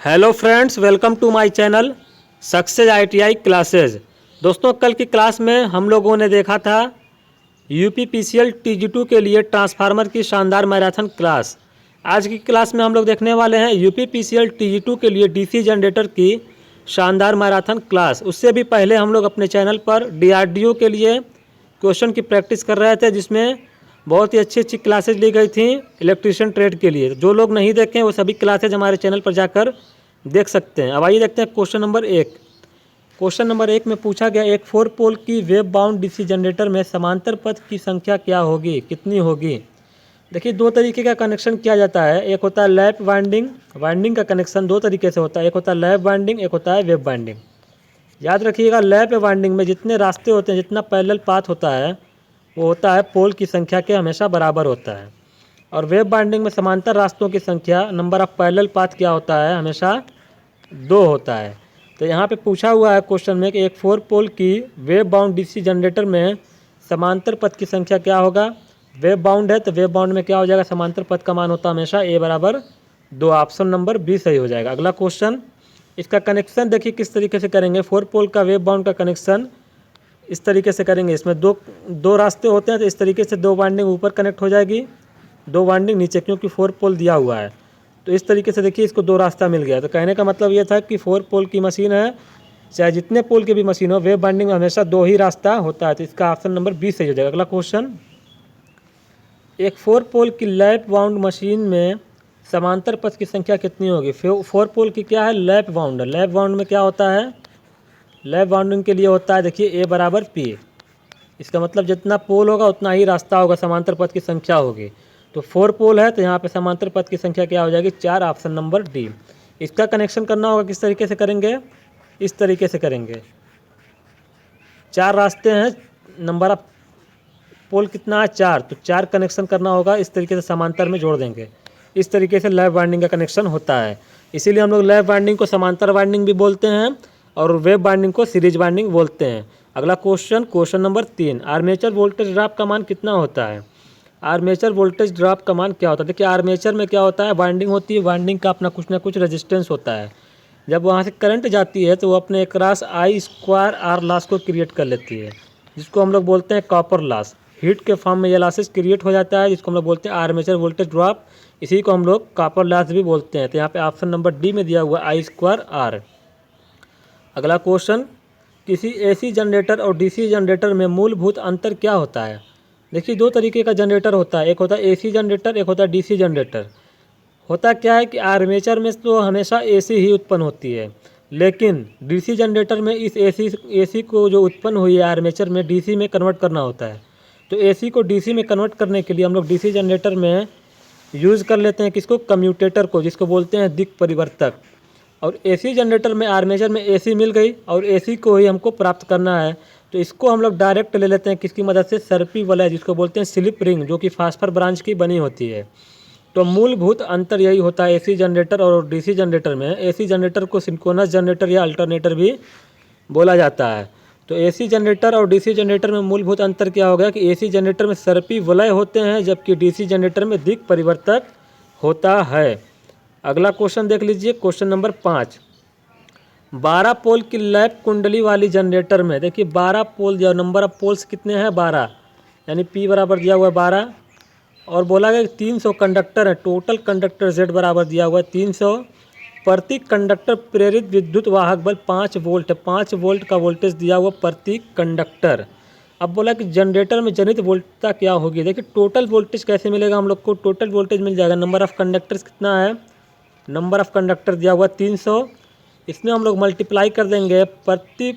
Hello friends, welcome to my channel success ITI classes. दोस्तों, कल की क्लास में हम लोगों ने देखा था यूपीपीसीएल टीजी2 के लिए ट्रांसफार्मर की शानदार मैराथन क्लास। आज की क्लास में हम लोग देखने वाले हैं यूपीपीसीएल टीजी2 के लिए डीसी जनरेटर की शानदार मैराथन क्लास। उससे भी पहले हम लोग अपने चैनल पर डीआरडीओ के लिए क्वेश्चन की प्रैक्टिस कर रहे थे, जिसमें बहुत ही अच्छी अच्छी क्लासेज ली गई थी इलेक्ट्रीशियन ट्रेड के लिए। जो लोग नहीं देखें वो सभी क्लासेज हमारे चैनल पर जाकर देख सकते हैं। अब आइए देखते हैं क्वेश्चन नंबर 1। क्वेश्चन नंबर 1 में पूछा गया, एक 4 पोल की वेव बाउंड डीसी जनरेटर में समांतर पथ की संख्या क्या होगी, कितनी होगी। देखिए, दो तरीके का कनेक्शन किया जाता है। एक होता है लैप वाइंडिंग। वाइंडिंग का कनेक्शन दो तरीके से होता है, एक होता है लैप वाइंडिंग, एक होता है वेव वाइंडिंग। याद रखिएगा, लैप वाइंडिंग में जितने रास्ते होते हैं, जितना पैरेलल पाथ होता है, वो होता है पोल की संख्या के हमेशा बराबर होता है। और वेव बाइंडिंग में समांतर रास्तों की संख्या, नंबर ऑफ पैरेलल पाथ क्या होता है, हमेशा 2 होता है। तो यहाँ पे पूछा हुआ है क्वेश्चन में कि एक 4 पोल की वेव बाउंड डीसी जनरेटर में समांतर पथ की संख्या क्या होगा। वेव बाउंड है तो वेव बाउंड में क्या हो जाएगा, समांतर पथ का मान होता है हमेशा A बराबर 2। ऑप्शन नंबर बी सही हो जाएगा। अगला क्वेश्चन, इसका कनेक्शन देखिए किस तरीके से करेंगे। 4 पोल का वेव बाउंड का कनेक्शन इस तरीके से करेंगे। इसमें दो रास्ते होते हैं, तो इस तरीके से 2 वाइंडिंग ऊपर कनेक्ट हो जाएगी, 2 वाइंडिंग नीचे, क्योंकि 4 पोल दिया हुआ है। तो इस तरीके से देखिए, इसको 2 रास्ता मिल गया। तो कहने का मतलब ये था कि 4 पोल की मशीन है, चाहे जितने पोल की भी मशीन हो, वेव बाइंडिंग में हमेशा 2 ही रास्ता होता है। तो इसका ऑप्शन नंबर बी सही हो जाएगा। अगला क्वेश्चन, एक 4 पोल की लैप बाउंड मशीन में समांतर पथ की संख्या कितनी होगी। 4 पोल की क्या है, लैप बाउंड। लैप बाउंड में क्या होता है, लैप बाउंडिंग के लिए होता है, देखिए A बराबर P। इसका मतलब जितना पोल होगा उतना ही रास्ता होगा, समांतर पथ की संख्या होगी। तो 4 पोल है तो यहाँ पे समांतर पथ की संख्या क्या हो जाएगी, 4। Option number D. इसका कनेक्शन करना होगा, किस तरीके से करेंगे, इस तरीके से करेंगे। 4 रास्ते हैं, नंबर ऑफ पोल कितना है, 4। तो 4 कनेक्शन करना होगा, इस तरीके से समांतर में जोड़ देंगे। इस तरीके से लैप वाइंडिंग का कनेक्शन होता है। इसीलिए हम लोग लैप वाइंडिंग को समांतर वाइंडिंग भी बोलते हैं और वेव वाइंडिंग को सीरीज वाइंडिंग बोलते हैं। अगला question, question number 3, armature voltage drop का मान कितना होता है। आर्मेचर वोल्टेज ड्रॉप का मान क्या होता है। देखिए, आर्मेचर में क्या होता है, वाइंडिंग होती है, वाइंडिंग का अपना कुछ ना कुछ रेजिस्टेंस होता है। जब वहाँ से करंट जाती है तो वो अपने क्रॉस I² लॉस को क्रिएट कर लेती है, जिसको हम लोग बोलते हैं कॉपर लॉस। हीट के फॉर्म में ये लॉसेस क्रिएट हो जाता है, जिसको हम लोग बोलते हैं आर्मेचर वोल्टेज ड्रॉप। इसी को हम लोग कॉपर लॉस भी बोलते हैं। तो यहाँ पे ऑप्शन नंबर डी में दिया हुआ I²R। अगला क्वेश्चन, किसी एसी जनरेटर और डीसी जनरेटर में मूलभूत अंतर क्या होता है। देखिए, 2 तरीके का जनरेटर होता है, एक होता है एसी जनरेटर, एक होता है डीसी जनरेटर। होता क्या है कि आर्मेचर में तो हमेशा एसी ही उत्पन्न होती है, लेकिन डीसी जनरेटर में इस एसी को जो उत्पन्न हुई है आर्मेचर में, डीसी में कन्वर्ट करना होता है। तो एसी को डीसी में कन्वर्ट करने के लिए हम लोग डीसी जनरेटर में यूज़ कर लेते हैं किसको, कम्यूटेटर को, जिसको बोलते हैं दिक् परिवर्तक। और एसी जनरेटर में आर्मेचर में एसी मिल गई और एसी को ही हमको प्राप्त करना है, तो इसको हम लोग डायरेक्ट ले लेते हैं किसकी मदद से, सर्पी वलय, जिसको बोलते हैं स्लिप रिंग, जो कि फास्फर ब्रांच की बनी होती है। तो मूलभूत अंतर यही होता है एसी जनरेटर और डीसी जनरेटर में। एसी जनरेटर को सिंक्रोनस जनरेटर या अल्टरनेटर भी बोला जाता है। तो एसी जनरेटर और डीसी जनरेटर में मूलभूत अंतर क्या हो गया कि एसी जनरेटर में सर्पी वलय होते हैं, जबकि डीसी जनरेटर में दिक् परिवर्तक होता है। अगला क्वेश्चन देख लीजिए, क्वेश्चन नंबर 5, 12 पोल की लैप कुंडली वाली जनरेटर में, देखिए 12 पोल दिया, नंबर ऑफ पोल्स कितने हैं, 12, यानी P बराबर दिया हुआ है 12। और बोला गया कि 300 कंडक्टर है, टोटल कंडक्टर Z बराबर दिया हुआ है 300। प्रति कंडक्टर प्रेरित विद्युत वाहक बल 5 वोल्ट है, 5 वोल्ट का वोल्टेज दिया हुआ प्रति कंडक्टर। अब बोला कि जनरेटर में जनित वोल्टता क्या होगी। देखिए, टोटल वोल्टेज कैसे मिलेगा हम लोग को, टोटल वोल्टेज मिल जाएगा, नंबर ऑफ कंडक्टर्स कितना है, नंबर ऑफ कंडक्टर दिया हुआ 300। इसमें हम लोग मल्टीप्लाई कर देंगे, प्रति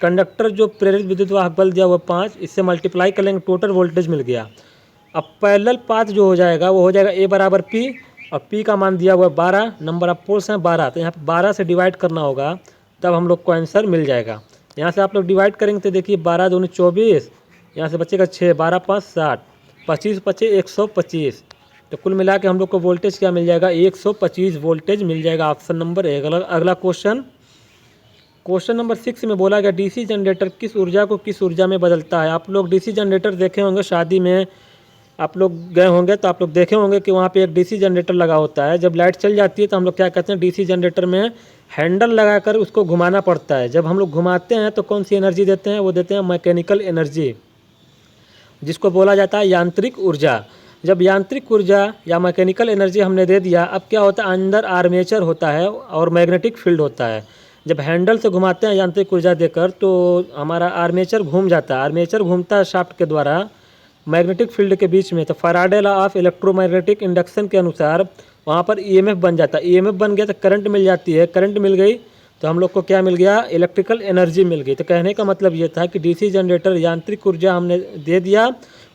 कंडक्टर जो प्रेरित विद्युत वाहक बल दिया हुआ 5, इससे मल्टीप्लाई कर लेंगे, टोटल वोल्टेज मिल गया। अब पैरेलल पाथ जो हो जाएगा वो हो जाएगा A बराबर P, और P का मान दिया हुआ है 12, नंबर ऑफ पोल्स हैं 12। तो यहाँ पे 12 से डिवाइड करना होगा, तब हम लोग को आंसर मिल जाएगा। यहाँ से आप लोग डिवाइड करेंगे तो देखिए 12 दूनी 24, यहाँ से बचेगा 6, 12 5 60, 25 25 125। तो कुल मिला के हम लोग को वोल्टेज क्या मिल जाएगा, 125 वोल्टेज मिल जाएगा। Option number A. अगला क्वेश्चन, क्वेश्चन नंबर 6 में बोला गया डीसी जनरेटर किस ऊर्जा को किस ऊर्जा में बदलता है। आप लोग डीसी जनरेटर देखे होंगे शादी में, आप लोग गए होंगे तो आप लोग देखे होंगे कि वहाँ पे एक डीसी जनरेटर लगा होता है। जब लाइट चल जाती है तो हम लोग क्या कहते हैं, डीसी जनरेटर में हैंडल लगाकर उसको घुमाना पड़ता है। जब हम लोग घुमाते हैं तो कौन सी एनर्जी देते हैं, वो देते हैं मैकेनिकल एनर्जी, जिसको बोला जाता है यांत्रिक ऊर्जा। जब यांत्रिक ऊर्जा या मैकेनिकल एनर्जी हमने दे दिया, अब क्या होता है, अंदर आर्मेचर होता है और मैग्नेटिक फील्ड होता है। जब हैंडल से घुमाते हैं यांत्रिक ऊर्जा देकर तो हमारा आर्मेचर घूम जाता है। आर्मेचर घूमता है शाफ्ट के द्वारा मैग्नेटिक फील्ड के बीच में। तो Faraday law of electromagnetic induction के अनुसार वहाँ पर ईएमएफ बन जाता है। ईएमएफ बन गया तो करंट मिल जाती है। करंट मिल गई तो हम लोग को क्या मिल गया, इलेक्ट्रिकल एनर्जी मिल गई। तो कहने का मतलब ये था कि डीसी जनरेटर यांत्रिक ऊर्जा हमने दे दिया,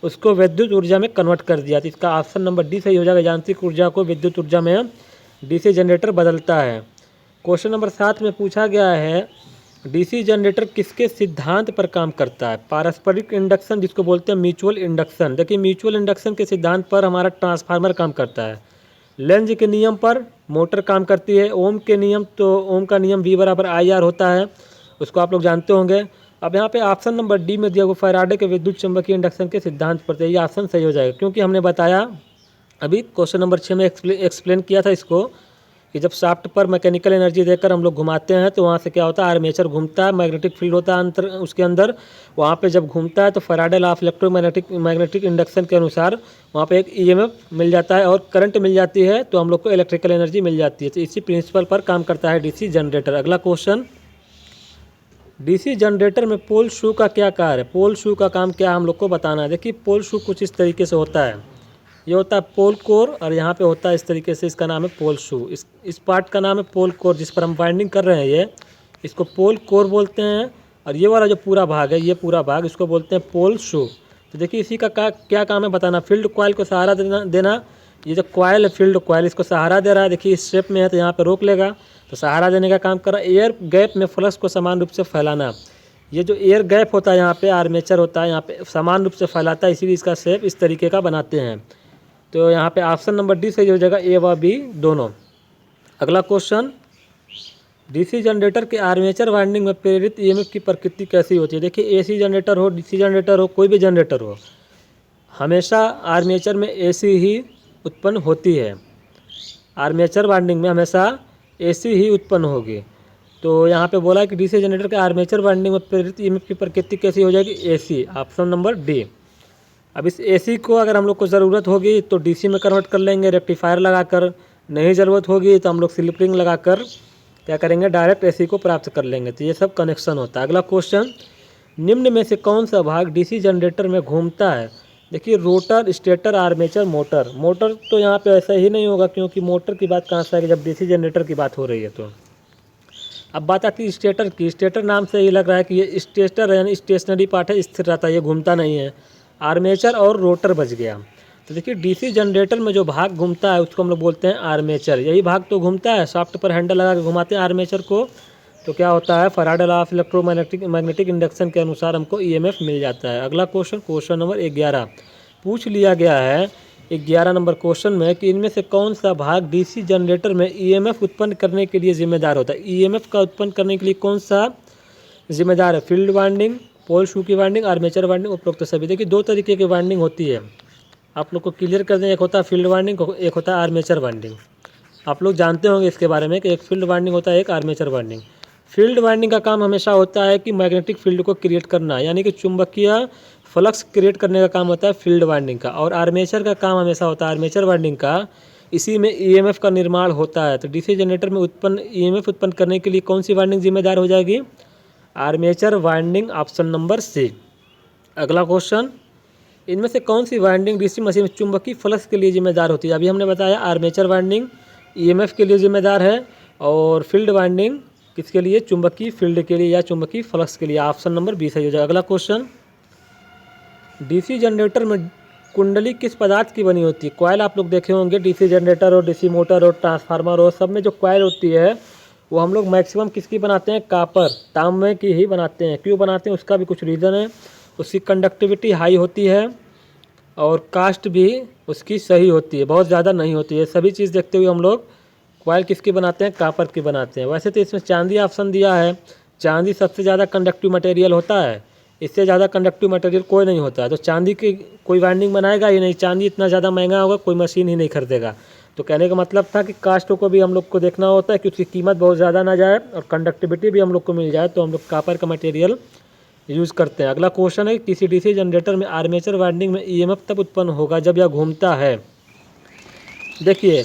उसको विद्युत ऊर्जा में कन्वर्ट कर दिया। तो इसका ऑप्शन नंबर डी सही हो जाएगा। यांत्रिक ऊर्जा को विद्युत ऊर्जा में डीसी जनरेटर बदलता है। क्वेश्चन नंबर 7 में पूछा गया है, डीसी जनरेटर किसके सिद्धांत पर काम करता है। पारस्परिक इंडक्शन, जिसको बोलते हैं म्यूचुअल इंडक्शन। देखिए म्यूचुअल इंडक्शन के सिद्धांत पर हमारा ट्रांसफार्मर काम करता है। लेंज के नियम पर मोटर काम करती है। ओम के नियम, तो ओम का नियम V बराबर IR होता है, उसको आप लोग जानते होंगे। अब यहाँ पे ऑप्शन नंबर डी में दिया हुआ फैराडे के विद्युत चुंबकीय इंडक्शन के सिद्धांत पर, ये ऑप्शन सही हो जाएगा। क्योंकि हमने बताया अभी क्वेश्चन नंबर 6 में एक्सप्लेन किया था इसको, कि जब शाफ्ट पर मैकेनिकल एनर्जी देकर हम लोग घुमाते हैं तो वहाँ से क्या होता है, आर्मेचर घूमता है, मैग्नेटिक फील्ड होता है अंतर उसके अंदर। वहाँ पे जब घूमता है तो Faraday law of magnetic induction के अनुसार वहाँ पे एक ईएमएफ मिल जाता है और करंट मिल जाती है, तो हम लोग को इलेक्ट्रिकल एनर्जी मिल जाती है। तो इसी प्रिंसिपल पर काम करता है डीसी जनरेटर। अगला क्वेश्चन, डीसी जनरेटर में पोल शू का क्या कार्य है। पोल शू का काम क्या हम लोग को बताना है। देखिए पोल शू कुछ इस तरीके से होता है, ये होता है पोल कोर और यहाँ पे होता है इस तरीके से, इसका नाम है पोल शू। इस पार्ट का नाम है पोल कोर, जिस पर हम वाइंडिंग कर रहे हैं ये, इसको पोल कोर बोलते हैं। और ये वाला जो पूरा भाग है, ये पूरा भाग, इसको बोलते हैं पोल शू। तो देखिए इसी का क्या काम है बताना। फील्ड कॉइल को सहारा देना। ये जो कॉइल है, फील्ड कॉइल, इसको सहारा दे रहा है। देखिए इस शेप में है तो यहाँ पर रोक लेगा, तो सहारा देने का काम कर रहा है। एयर गैप में फ्लक्स को समान रूप से फैलाना। ये जो एयर गैप होता है, यहाँ पे आर्मेचर होता है, यहाँ पे समान रूप से फैलाता है, इसीलिए इसका शेप इस तरीके का बनाते हैं। तो यहाँ पे ऑप्शन नंबर डी सही हो जाएगा, ए व बी दोनों। अगला क्वेश्चन, डीसी जनरेटर के आर्मेचर वाइंडिंग में प्रेरित ईएमएफ की प्रकृति कैसी होती है। देखिए एसी जनरेटर हो, डीसी जनरेटर हो, कोई भी जनरेटर हो, हमेशा आर्मेचर में एसी ही उत्पन्न होती है। आर्मेचर वाइंडिंग में हमेशा एसी ही उत्पन्न होगी। तो यहाँ पे बोला है कि डीसी जनरेटर के आर्मेचर वाइंडिंग में प्रेरित ईएमएफ की प्रकृति कैसी हो जाएगी, एसी, ऑप्शन नंबर डी। अब इस एसी को अगर हम लोग को ज़रूरत होगी तो डीसी में कन्वर्ट कर लेंगे रेक्टिफायर लगाकर, नहीं ज़रूरत होगी तो हम लोग स्लिप रिंग लगाकर क्या करेंगे, डायरेक्ट एसी को प्राप्त कर लेंगे। तो ये सब कनेक्शन होता है। अगला क्वेश्चन, निम्न में से कौन सा भाग डीसी जनरेटर में घूमता है। देखिए rotor, stator, armature, motor. Motor तो यहाँ पे ऐसा ही नहीं होगा, क्योंकि मोटर की बात कहाँ से आएगी जब डीसी जनरेटर की बात हो रही है। तो अब बात आती है स्टेटर की। स्टेटर नाम से ही लग रहा है कि ये स्टेटर है, यानी स्टेशनरी पार्ट है, स्थिर रहता है, ये घूमता नहीं है। आर्मेचर और रोटर बच गया। तो देखिए डीसी जनरेटर में जो भाग घूमता है उसको हम लोग बोलते हैं आर्मेचर। यही भाग तो घूमता है, शाफ्ट पर हैंडल लगा के घुमाते हैं आर्मेचर को, तो क्या होता है, Faraday law of magnetic induction के अनुसार हमको ईएमएफ मिल जाता है। अगला क्वेश्चन, क्वेश्चन नंबर 11 पूछ लिया गया है 11 नंबर क्वेश्चन में कि इनमें से कौन सा भाग डीसी जनरेटर में ईएमएफ उत्पन्न करने के लिए जिम्मेदार होता है। ईएमएफ का उत्पन्न करने के लिए कौन सा जिम्मेदार है। फील्ड वाइंडिंग, पोल शू की वाइंडिंग, आर्मेचर वाइंडिंग, उपरोक्त सभी। देखिए दो तरीके की वाइंडिंग होती है, आप लोग को क्लियर कर दें। एक होता है फील्ड वाइंडिंग, एक होता है आर्मेचर वाइंडिंग। आप लोग जानते होंगे इसके बारे में कि एक फील्ड वाइंडिंग होता है, एक आर्मेचर वाइंडिंग। फील्ड वाइंडिंग का काम हमेशा होता है कि मैग्नेटिक फील्ड को क्रिएट करना, यानी कि चुंबकीय फ्लक्स क्रिएट करने का काम होता है फील्ड वाइंडिंग का। और आर्मेचर का काम हमेशा होता है, आर्मेचर वाइंडिंग का, इसी में ईएमएफ का निर्माण होता है। तो डीसी जनरेटर में उत्पन्न ईएमएफ उत्पन्न करने के लिए कौन सी वाइंडिंग जिम्मेदार हो जाएगी, armature winding, option number C. अगला क्वेश्चन, इनमें से कौन सी वाइंडिंग डीसी मशीन में चुंबकीय फ्लक्स के लिए जिम्मेदार होती है। अभी हमने बताया आर्मेचर वाइंडिंग ईएमएफ के लिए जिम्मेदार है, और फील्ड वाइंडिंग किसके लिए, चुंबकीय फील्ड के लिए या चुंबकीय फ्लक्स के लिए, ऑप्शन नंबर 20 हो जाएगा। अगला क्वेश्चन, डीसी जनरेटर में कुंडली किस पदार्थ की बनी होती है। कॉइल आप लोग देखे होंगे, डीसी जनरेटर हो, डीसी मोटर हो, ट्रांसफार्मर हो, सब में जो कॉइल होती है वो हम लोग मैक्सिमम किसकी बनाते हैं, कापर, तांबे की ही बनाते हैं। क्यों बनाते हैं उसका भी कुछ रीज़न है। उसकी कंडक्टिविटी हाई होती है और कास्ट भी उसकी सही होती है, बहुत ज़्यादा नहीं होती है। सभी चीज़ देखते हुए हम लोग कॉइल किसकी बनाते हैं, कापर की बनाते हैं। वैसे तो इसमें चांदी ऑप्शन दिया है, चांदी सबसे ज़्यादा कंडक्टिव मटेरियल होता है, इससे ज़्यादा कंडक्टिव मटेरियल कोई नहीं होता है। तो चांदी की कोई वाइंडिंग बनाएगा ही नहीं, चांदी इतना ज़्यादा महंगा होगा, कोई मशीन ही नहीं खरीदेगा। तो कहने का मतलब था कि कास्ट को भी हम लोग को देखना होता है कि उसकी कीमत बहुत ज़्यादा ना जाए और कंडक्टिविटी भी हम लोग को मिल जाए, तो हम लोग कॉपर का मटेरियल यूज़ करते हैं। अगला क्वेश्चन है, किसी डीसी जनरेटर में आर्मेचर वाइंडिंग में ईएमएफ तब उत्पन्न होगा जब यह घूमता है। देखिए,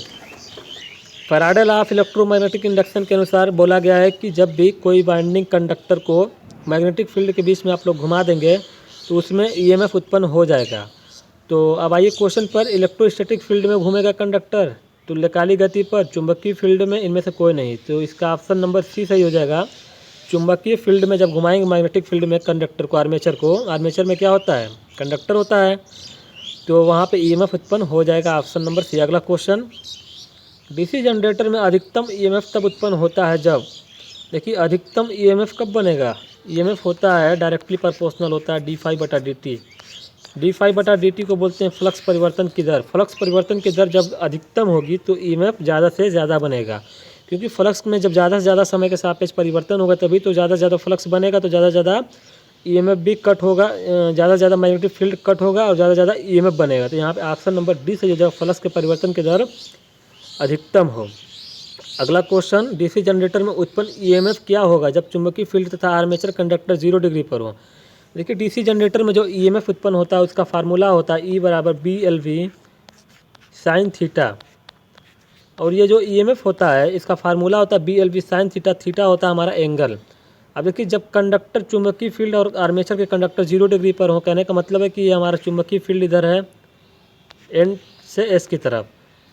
Faraday law of electromagnetic induction के अनुसार बोला गया है कि जब भी कोई वाइंडिंग कंडक्टर को मैग्नेटिक फील्ड के बीच में आप लोग घुमा देंगे तो उसमें ईएमएफ उत्पन्न हो जाएगा। तो अब आइए क्वेश्चन पर, इलेक्ट्रोस्टैटिक फील्ड में घूमेगा कंडक्टर तुल्यकालिक गति पर, चुंबकीय फील्ड में इनमें से कोई नहीं। तो इसका ऑप्शन नंबर सी सही हो जाएगा। चुंबकीय फील्ड में जब घुमाएंगे मैग्नेटिक फील्ड में कंडक्टर को, आर्मेचर में क्या होता है, कंडक्टर होता है, तो वहाँ पे ईएमएफ उत्पन्न हो जाएगा। Option number C. अगला क्वेश्चन, डीसी जनरेटर में अधिकतम ईएमएफ तब उत्पन्न होता है जब, देखिए अधिकतम ईएमएफ कब बनेगा, ईएमएफ होता है डायरेक्टली प्रोपोर्शनल होता है d∅/dt। d∅/dt को बोलते हैं फ्लक्स परिवर्तन की दर। फ्लक्स परिवर्तन की दर जब अधिकतम होगी तो ईएमएफ ज़्यादा से ज़्यादा बनेगा, क्योंकि फ्लक्स में जब ज़्यादा से ज़्यादा समय के सापेक्ष परिवर्तन होगा तभी तो ज़्यादा से ज़्यादा फ्लक्स बनेगा, तो ज़्यादा से ज़्यादा ईएमएफ भी कट होगा, ज़्यादा से ज़्यादा मैग्नेटिक फील्ड कट होगा और ज़्यादा से ज़्यादा ईएमएफ बनेगा। तो यहाँ पे ऑप्शन नंबर डी सही हो जाएगा, फ्लक्स के परिवर्तन की दर अधिकतम हो। अगला क्वेश्चन, डीसी जनरेटर में उत्पन्न ईएमएफ क्या होगा जब चुंबकीय फील्ड तथा आर्मेचर कंडक्टर 0 डिग्री पर हो। देखिए, डीसी जनरेटर में जो ईएमएफ उत्पन्न होता है उसका फार्मूला होता है E=BLV sin थीटा, और ये जो ईएमएफ होता है इसका फार्मूला होता है BLV sin थीटा। थीटा होता है हमारा एंगल। अब देखिए, जब कंडक्टर चुंबकीय फील्ड और आर्मेचर के कंडक्टर 0 डिग्री पर हो, कहने का मतलब है कि ये हमारा चुंबकीय फील्ड इधर है एंड से एस की तरफ,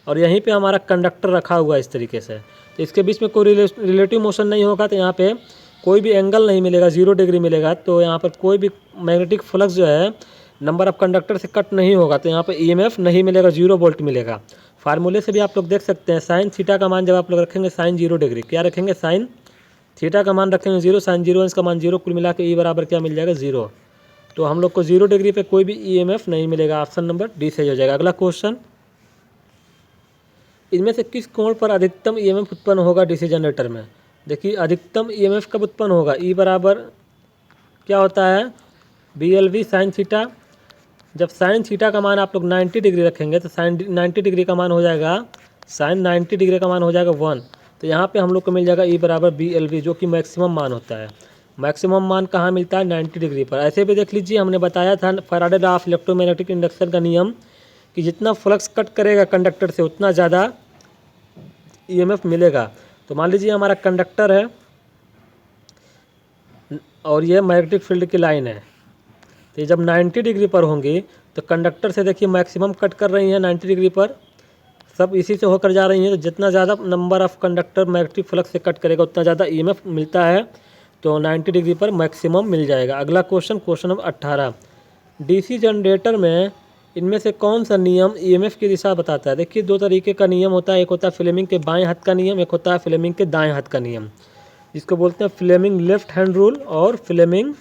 और यहीं पे हमारा कंडक्टर रखा हुआ है इस तरीके से, तो इसके बीच में कोई रिलेटिव मोशन नहीं होगा, तो यहाँ पे कोई भी एंगल नहीं मिलेगा, 0 डिग्री मिलेगा। तो यहाँ पर कोई भी मैग्नेटिक फ्लक्स जो है नंबर ऑफ कंडक्टर से कट नहीं होगा, तो यहाँ पे ईएमएफ नहीं मिलेगा, 0 वोल्ट मिलेगा। फार्मूले से भी आप लोग देख सकते हैं, साइन थीटा का मान जब आप लोग रखेंगे साइन 0 डिग्री, क्या रखेंगे, साइन थीटा का मान रखेंगे 0, साइन 0 इसका मान 0, कुल मिला के E क्या मिल जाएगा, 0। तो हम लोग को 0 डिग्री पे कोई भी ईएमएफ नहीं मिलेगा। ऑप्शन नंबर डी सही हो जाएगा। अगला क्वेश्चन, इनमें से किस कोण पर अधिकतम ईएमएफ उत्पन्न होगा डीसी जनरेटर में। देखिए, अधिकतम ईएमएफ कब उत्पन्न होगा, E क्या होता है, BLV sin थीटा। जब साइन थीटा का मान आप लोग 90 डिग्री रखेंगे तो साइन 90 डिग्री का मान हो जाएगा, साइन 90 डिग्री का मान हो जाएगा 1। तो यहाँ पे हम लोग को मिल जाएगा E=BLV, जो कि मैक्सिमम मान होता है। मैक्सिमम मान कहाँ मिलता है, 90 डिग्री पर। ऐसे भी देख लीजिए, हमने बताया था Faraday law of electromagnetic induction का नियम कि जितना फ्लक्स कट करेगा कंडक्टर से उतना ज़्यादा ईएमएफ मिलेगा। तो मान लीजिए हमारा कंडक्टर है और ये मैग्नेटिक फील्ड की लाइन है, तो जब 90 डिग्री पर होंगी तो कंडक्टर से देखिए मैक्सिमम कट कर रही हैं 90 डिग्री पर, सब इसी से होकर जा रही हैं। तो जितना ज़्यादा number of conductor magnetic flux से कट करेगा उतना ज़्यादा ईएमएफ मिलता है, तो 90 डिग्री पर मैक्सिमम मिल जाएगा। अगला question, question number 18, DC generator में इनमें से कौन सा नियम ईएमएफ की दिशा बताता है। देखिए, दो तरीके का नियम होता है, एक होता है फ्लेमिंग के बाएं हाथ का नियम, एक होता है फ्लेमिंग के दाएं हाथ का नियम, जिसको बोलते हैं फ्लेमिंग लेफ्ट हैंड रूल और फ्लेमिंग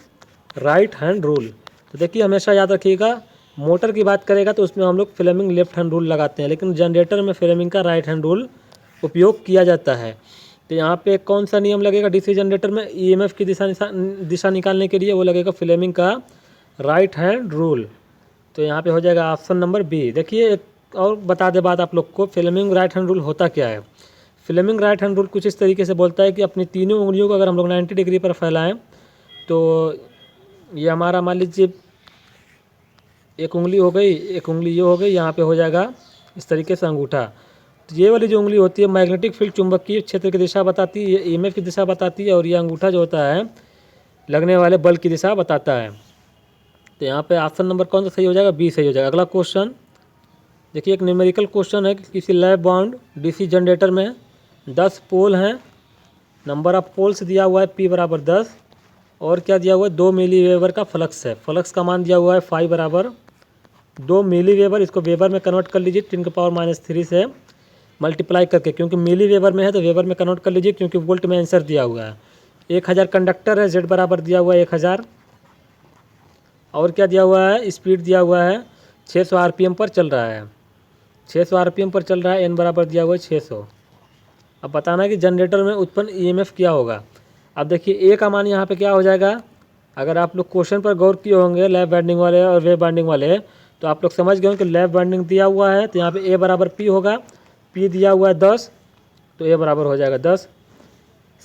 राइट हैंड रूल। तो देखिए, हमेशा याद रखिएगा, मोटर की बात करेगा तो उसमें हम लोग फ्लेमिंग लेफ्ट हैंड रूल लगाते हैं, लेकिन जनरेटर में फ्लेमिंग का राइट हैंड रूल उपयोग किया जाता है। तो यहाँ पे कौन सा नियम लगेगा डीसी जनरेटर में ईएमएफ की दिशा निकालने के लिए, वो लगेगा फ्लेमिंग का राइट हैंड रूल। तो यहाँ पे हो जाएगा ऑप्शन नंबर बी। देखिए, एक और बता दे बात आप लोग को, फ्लेमिंग राइट हैंड रूल होता क्या है। फ्लेमिंग राइट हैंड रूल कुछ इस तरीके से बोलता है कि अपनी तीनों उंगलियों को अगर हम लोग 90 डिग्री पर फैलाएं तो ये हमारा मान लीजिए एक उंगली हो गई, एक उंगली ये हो गई, यहाँ पे हो जाएगा इस तरीके से अंगूठा। तो ये वाली जो उंगली होती है मैग्नेटिक फील्ड चुंबकीय क्षेत्र की दिशा बताती है, ये ईएमएफ की दिशा बताती है, और ये अंगूठा जो होता है लगने वाले बल की दिशा बताता है। तो यहाँ पे ऑप्शन नंबर कौन सा सही हो जाएगा, बी सही हो जाएगा। अगला क्वेश्चन देखिए, एक न्यूमेरिकल क्वेश्चन है कि किसी लैब बाउंड डीसी जनरेटर में 10 पोल हैं, नंबर ऑफ पोल्स दिया हुआ है P=10, और क्या दिया हुआ है, 2 मिली वेबर का फ्लक्स है। फ्लक्स का मान दिया हुआ है φ=2 मिली वेबर। इसको वेबर में कन्वर्ट कर लीजिए 10⁻³ से मल्टीप्लाई करके, क्योंकि मिली वेबर में है तो वेबर में कन्वर्ट कर लीजिए, क्योंकि वोल्ट में आंसर दिया हुआ है। 1000 कंडक्टर है, Z दिया हुआ है 1000, और क्या दिया हुआ है, स्पीड दिया हुआ है 600 आरपीएम पर चल रहा है, 600 आरपीएम पर चल रहा है, n दिया हुआ है 600। अब बताना कि जनरेटर में उत्पन्न ईएमएफ क्या होगा। अब देखिए, ए का मान यहाँ पे क्या हो जाएगा, अगर आप लोग क्वेश्चन पर गौर किए होंगे लैप बाइंडिंग वाले और वेव बाइंडिंग वाले, तो आप लोग समझ गए होंगे कि लैप बाइंडिंग दिया हुआ है तो यहाँ पे ए बराबर पी होगा, पी दिया हुआ है 10 तो ए बराबर हो जाएगा 10।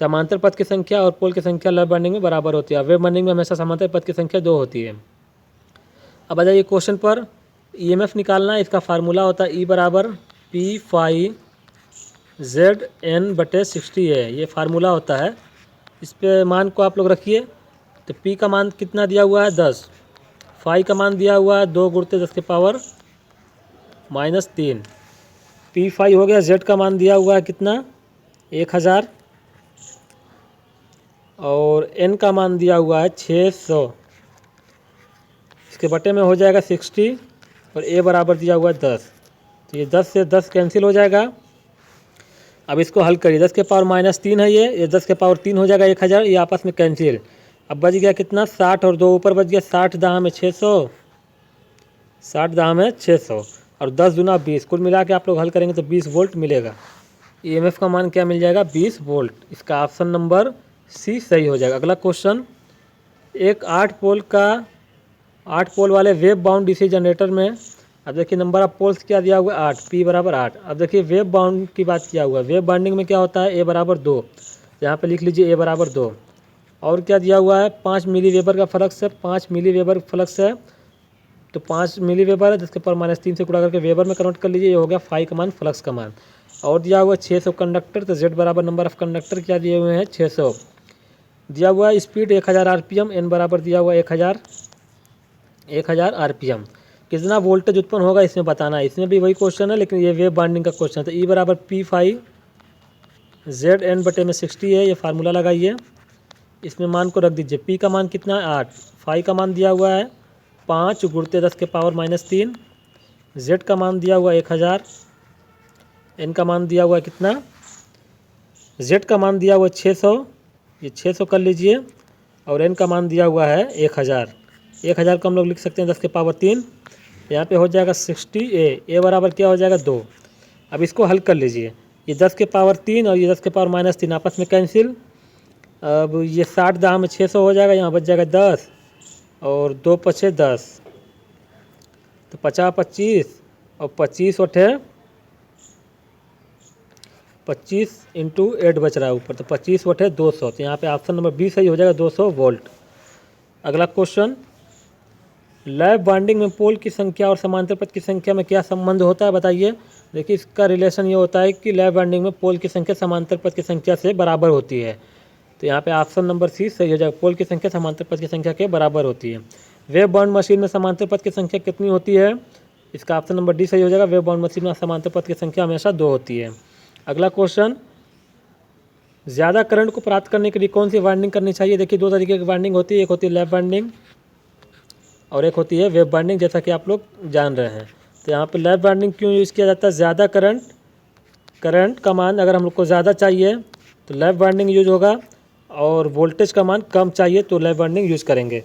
समांतर पथ की संख्या और पोल की संख्या लैप बाइंडिंग में बराबर होती है, वेव बाइंडिंग में हमेशा समांतर पथ की संख्या 2 होती है। अब आ जाइए क्वेश्चन पर, ईएमएफ निकालना है। इसका फार्मूला होता है ई बराबर पी फाई जेड एन बटे 60 है, ये फार्मूला होता है। इस पे मान को आप लोग रखिए। तो पी का मान कितना दिया हुआ है 10, फाई का मान दिया हुआ है 2 गुणित 10 के पावर -3, पी फाई हो गया। जेड का मान दिया हुआ है कितना 1000 और एन का मान दिया हुआ है 600, इसके बटे में हो जाएगा 60 और ए बराबर दिया हुआ है 10। तो ये 10 से 10 कैंसिल हो जाएगा। अब इसको हल करिए, 10 के पावर -3 है ये 10 के पावर 3 हो जाएगा 1000, ये आपस में कैंसिल। अब बच गया कितना 60 और 2 ऊपर बच गया 60 दाम है 600, 60 दाम है 600 और 10 दूना 20, कुल मिला के आप लोग हल करेंगे तो 20 वोल्ट मिलेगा। ईएमएफ का मान क्या मिल जाएगा 20 वोल्ट। इसका ऑप्शन नंबर सी सही हो जाएगा। अगला क्वेश्चन, एक 8 पोल वाले वेव बाउंड डीसी जनरेटर में, अब देखिए नंबर ऑफ पोल्स क्या दिया हुआ है 8, पी बराबर 8। अब देखिए वेव बाउंड की बात किया हुआ है, वेव बाउंडिंग में क्या होता है ए बराबर 2, यहाँ पे लिख लीजिए ए बराबर 2। और क्या दिया हुआ है 5 मिली वेबर का फ्लक्स है, 5 मिली वेबर फ्लक्स है तो 5 मिली वेबर है जिसके पर -3 से गुणा करके वेबर में कन्वर्ट कर लीजिए, ये हो गया फाई का मान फ्लक्स का मान। और दिया हुआ है 600 कंडक्टर, तो जेड बराबर नंबर ऑफ कंडक्टर क्या दिए हुए हैं 600। दिया हुआ है स्पीड 1000 आरपीएम, एन बराबर दिया हुआ है 1000 आरपीएम। कितना वोल्टेज उत्पन्न होगा इसमें बताना है, इसमें भी वही क्वेश्चन है लेकिन ये वेव बाइंडिंग का क्वेश्चन है। तो ई बराबर पी फाई जेड एन बटे में 60 है, ये फार्मूला लगाइए। इसमें मान को रख दीजिए, पी का मान कितना है 8, फाई का मान दिया हुआ है 5 गुणित 10 के पावर -3, जेड का मान दिया हुआ है 1000, एन का मान दिया हुआ है कितना, जेड का मान दिया हुआ है 600, ये 600 कर लीजिए और एन का मान दिया हुआ है 1000। 1000 को हम लोग लिख सकते हैं 10 के पावर 3, यहाँ पे हो जाएगा 60, ए बराबर क्या हो जाएगा 2। अब इसको हल कर लीजिए, ये 10 के पावर 3 और ये 10 के पावर -3 आपस में कैंसिल। अब ये 60 दाम में 600 हो जाएगा, यहाँ बच जाएगा 10 और 2 पछे 10, तो 50 25 और 25 उठे 25 इंटू 8 बच रहा है ऊपर, तो 25 उठे 200, तो यहाँ पे ऑप्शन नंबर बी सही हो जाएगा 200 वोल्ट। अगला क्वेश्चन, लैप बाइंडिंग में पोल की संख्या और समांतर पथ की संख्या में क्या संबंध होता है बताइए। देखिए इसका रिलेशन ये होता है कि लैप बाइंडिंग में पोल की संख्या समांतर पथ की संख्या से बराबर होती है, तो यहाँ पे ऑप्शन नंबर सी सही हो जाएगा, पोल की संख्या समांतर पथ की संख्या के बराबर होती है। वेव बाउंड मशीन में समांतर पथ की संख्या कितनी होती है, इसका ऑप्शन नंबर डी सही हो जाएगा, वेव बाउंड मशीन में समांतर पथ की संख्या हमेशा 2 होती है। अगला क्वेश्चन, ज़्यादा करंट को प्राप्त करने के लिए कौन सी वाइंडिंग करनी चाहिए। देखिए 2 तरीके की वाइंडिंग होती है, एक होती है लैप बाइंडिंग और एक होती है वेव बाइंडिंग, जैसा कि आप लोग जान रहे हैं। तो यहाँ पे लैप बाइंडिंग क्यों यूज़ किया जाता है, ज़्यादा करंट का मान अगर हम लोग को ज़्यादा चाहिए तो लैप बाइंडिंग यूज होगा, और वोल्टेज का मान कम चाहिए तो लैप बाइंडिंग यूज़ करेंगे।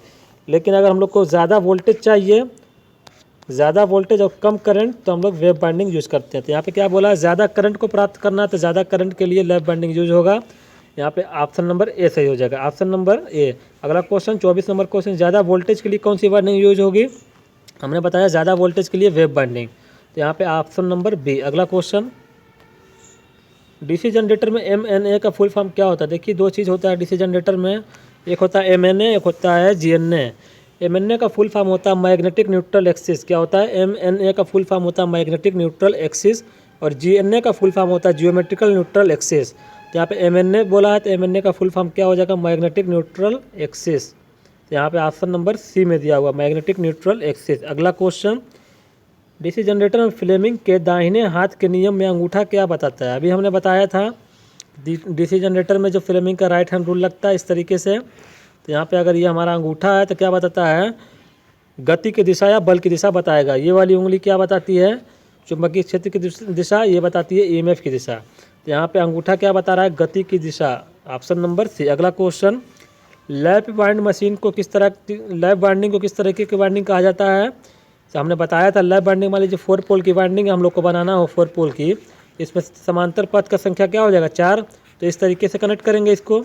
लेकिन अगर हम लोग को ज़्यादा वोल्टेज चाहिए, ज़्यादा वोल्टेज और कम करंट, तो हम लोग वेव बाइंडिंग यूज़ करते हैं। तो यहाँ पे क्या बोला है, ज़्यादा करंट को प्राप्त करना है तो ज़्यादा करंट के लिए लैप बाइंडिंग यूज होगा। यहाँ पे ऑप्शन नंबर ए सही हो जाएगा, ऑप्शन नंबर ए। अगला क्वेश्चन 24 नंबर क्वेश्चन, ज़्यादा वोल्टेज के लिए कौन सी बाइंडिंग यूज होगी। हमने बताया ज़्यादा वोल्टेज के लिए वेव बाइंडिंग, तो यहाँ पे ऑप्शन नंबर बी। अगला क्वेश्चन, डीसी जनरेटर में एमएनए का फुल फॉर्म क्या होता है। देखिए 2 चीज़ होता है डीसी जनरेटर में, एक होता है एमएनए, एक होता है जीएनए। एमएनए का फुल फॉर्म होता है मैग्नेटिक न्यूट्रल एक्सिस, क्या होता है, एमएनए का फुल फॉर्म होता है मैग्नेटिक न्यूट्रल एक्सिस, और जीएनए का फुल फॉर्म होता है जियोमेट्रिकल न्यूट्रल एक्सिस। तो यहाँ पे एमएनए बोला है तो एमएनए का फुल फॉर्म क्या हो जाएगा, मैग्नेटिक न्यूट्रल एक्सिस। तो यहाँ पे ऑप्शन नंबर सी में दिया हुआ मैग्नेटिक न्यूट्रल एक्सिस। अगला क्वेश्चन, डीसी जनरेटर में फ्लेमिंग के दाहिने हाथ के नियम में अंगूठा क्या बताता है। अभी हमने बताया था डीसी जनरेटर में जो फ्लेमिंग का राइट हैंड रूल लगता है इस तरीके से। तो यहाँ पे अगर ये हमारा अंगूठा है तो क्या बताता है, गति की दिशा या बल की दिशा बताएगा। ये वाली उंगली क्या बताती है, चुंबकीय क्षेत्र की दिशा, ये बताती है ईएमएफ की दिशा। तो यहाँ पे अंगूठा क्या बता रहा है, गति की दिशा, ऑप्शन नंबर सी। अगला क्वेश्चन, लैप बाइंड मशीन को किस तरह, लैप बाइंडिंग को किस तरीके की बाइंडिंग कहा जाता है। तो हमने बताया था लैप बाइंडिंग वाली जो 4 पोल की बाइंडिंग हम लोग को बनाना हो 4 पोल की, इसमें समांतर पथ का संख्या क्या हो जाएगा 4, तो इस तरीके से कनेक्ट करेंगे इसको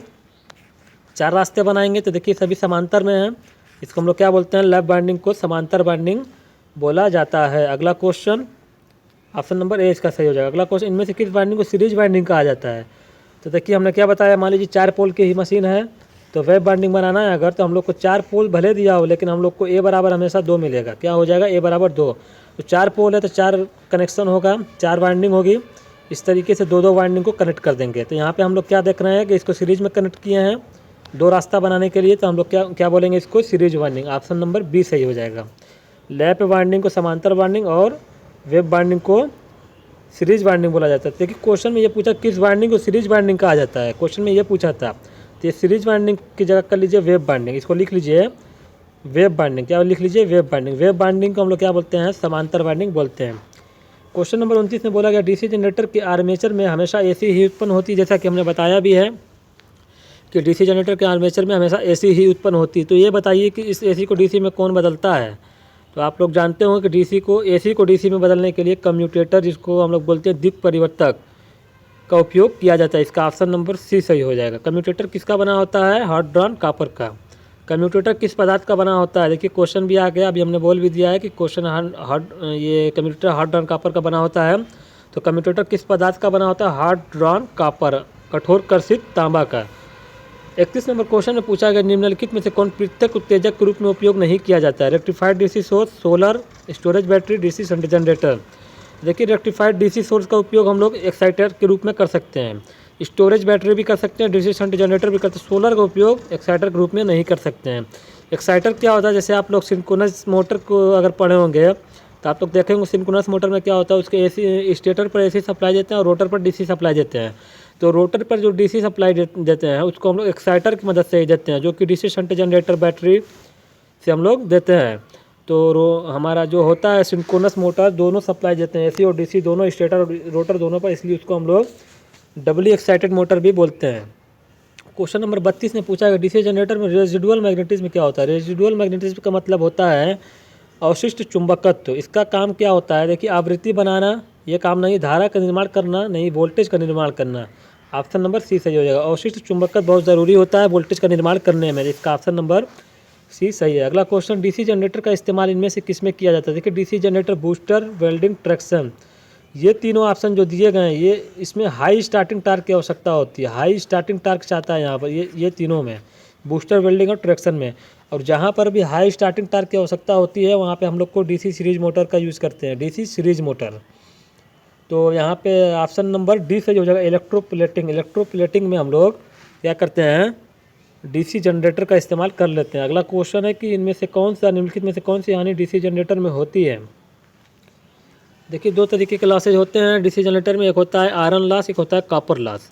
4 रास्ते बनाएंगे तो देखिए सभी समांतर में हैं, इसको हम लोग क्या बोलते हैं, लैप बाइंडिंग को समांतर बाइंडिंग बोला जाता है। अगला क्वेश्चन ऑप्शन नंबर ए इसका सही हो जाएगा। अगला क्वेश्चन, इनमें से किस बाइंडिंग को सीरीज बाइंडिंग कहा जाता है। तो देखिए हमने क्या बताया, मान लीजिए 4 पोल की ही मशीन है तो वेब बाइंडिंग बनाना है अगर, तो हम लोग को 4 पोल भले दिया हो लेकिन हम लोग को ए बराबर हमेशा 2 मिलेगा। क्या हो जाएगा, ए बराबर 2। तो 4 पोल है तो 4 कनेक्शन होगा, 4 बाइंडिंग होगी। इस तरीके से 2-2 बाइंडिंग को कनेक्ट कर देंगे। तो यहाँ पे हम लोग क्या देख रहे हैं कि इसको सीरीज में कनेक्ट किए हैं 2 रास्ता बनाने के लिए, तो हम लोग क्या बोलेंगे इसको, series binding. Option number B सही हो जाएगा। लैप बाइंडिंग को समांतर बाइंडिंग और वेब बाइंडिंग को सीरीज बाइंडिंग बोला जाता है। देखिए क्वेश्चन में ये पूछा किस बाइंडिंग को सीरीज बाइंडिंग कहा जाता है, क्वेश्चन में ये पूछा था। तो ये सीरीज बाइंडिंग की जगह कर लीजिए वेब बाइंडिंग, इसको लिख लीजिए वेब बाइंडिंग। क्या लिख लीजिए, वेब बाइंडिंग। वेब बाइंडिंग को हम लोग क्या बोलते हैं, समांतर बाइंडिंग बोलते हैं। क्वेश्चन नंबर 29 में बोला गया डीसी जनरेटर के आर्मेचर में हमेशा एसी ही उत्पन्न होती है। जैसा कि हमने बताया भी है कि डीसी जनरेटर के आर्मेचर में हमेशा एसी ही उत्पन्न होती है। तो ये बताइए कि इस एसी को डीसी में कौन बदलता है। तो आप लोग जानते होंगे कि एसी को डीसी में बदलने के लिए कम्यूटेटर, जिसको हम लोग बोलते हैं द्विक परिवर्तक, का उपयोग किया जाता है। इसका ऑप्शन नंबर सी सही हो जाएगा। कम्यूटेटर किसका बना होता है, हॉट ड्रॉन कॉपर का। कम्यूटेटर किस पदार्थ का बना होता है, देखिए क्वेश्चन भी आ गया, अभी हमने बोल भी दिया है कि क्वेश्चन ये कम्यूटेटर हॉट ड्रॉन कॉपर का बना होता है। तो कम्यूटेटर किस पदार्थ का बना होता है, हॉट ड्रॉन कॉपर, कठोर कर्षित तांबा का। 31 नंबर क्वेश्चन में पूछा गया निम्नलिखित में से कौन पृथक उत्तेजक के रूप में उपयोग नहीं किया जाता है। Rectified DC source, solar storage battery, DC shunt generator. देखिए रेक्टिफाइड डीसी सोर्स का उपयोग हम लोग एक्साइटर के रूप में कर सकते हैं, स्टोरेज बैटरी भी कर सकते हैं, डीसी शंट जनरेटर भी करते हैं। सोलर का उपयोग एक्साइटर के रूप में नहीं कर सकते हैं। एक्साइटर क्या होता है, जैसे आप लोग सिंक्रोनस मोटर को अगर पढ़े होंगे तो आप लोग देखेंगे सिंक्रोनस मोटर में क्या होता है, उसके एसी स्टेटर पर एसी सप्लाई देते हैं और रोटर पर डीसी सप्लाई देते हैं। तो रोटर पर जो डीसी सप्लाई देते हैं उसको हम लोग एक्साइटर की मदद से ही देते हैं, जो कि डीसी शंट जनरेटर बैटरी से हम लोग देते हैं। तो हमारा जो होता है सिंक्रोनस मोटर, दोनों सप्लाई देते हैं, एसी और डीसी दोनों, स्टेटर और रोटर दोनों पर, इसलिए उसको हम लोग डबली एक्साइटेड मोटर भी बोलते हैं। क्वेश्चन नंबर 32 में पूछा गया डीसी जनरेटर में रेजिडुअल मैग्नेटिज्म क्या होता है। रेजिडुअल मैग्नेटिज्म का मतलब होता है अवशिष्ट चुंबकत्व। इसका काम क्या होता है, देखिए आवृत्ति बनाना ये काम नहीं, धारा का निर्माण करना नहीं, वोल्टेज का निर्माण करना। ऑप्शन नंबर सी सही हो जाएगा। अवशिष्ट चुंबकत्व बहुत ज़रूरी होता है वोल्टेज का निर्माण करने में, इसका ऑप्शन नंबर सी सही है। अगला क्वेश्चन, डीसी जनरेटर का इस्तेमाल इनमें से किस में किया जाता है। देखिए DC generator, booster, welding, traction, ये तीनों ऑप्शन जो दिए गए हैं ये इसमें हाई स्टार्टिंग टार्क की आवश्यकता होती है। हाई स्टार्टिंग टार्क चाहता है यहाँ पर, ये तीनों में, बूस्टर, वेल्डिंग और ट्रैक्शन में। और जहाँ पर भी हाई स्टार्टिंग टार्क की आवश्यकता होती है वहाँ पे हम लोग को डीसी सीरीज मोटर का यूज़ करते हैं, डीसी सीरीज मोटर। तो यहाँ पे ऑप्शन नंबर डी सही हो जाएगा, इलेक्ट्रोप्लेटिंग। इलेक्ट्रोप्लेटिंग में हम लोग क्या करते हैं, डीसी जनरेटर का इस्तेमाल कर लेते हैं। अगला क्वेश्चन है कि इनमें से कौन सा, निम्नलिखित में से कौन सी हानि डीसी जनरेटर में होती है। देखिए 2 तरीके के लॉसेज होते हैं डीसी जनरेटर में, एक होता है आयरन लॉस, एक होता है कॉपर लॉस।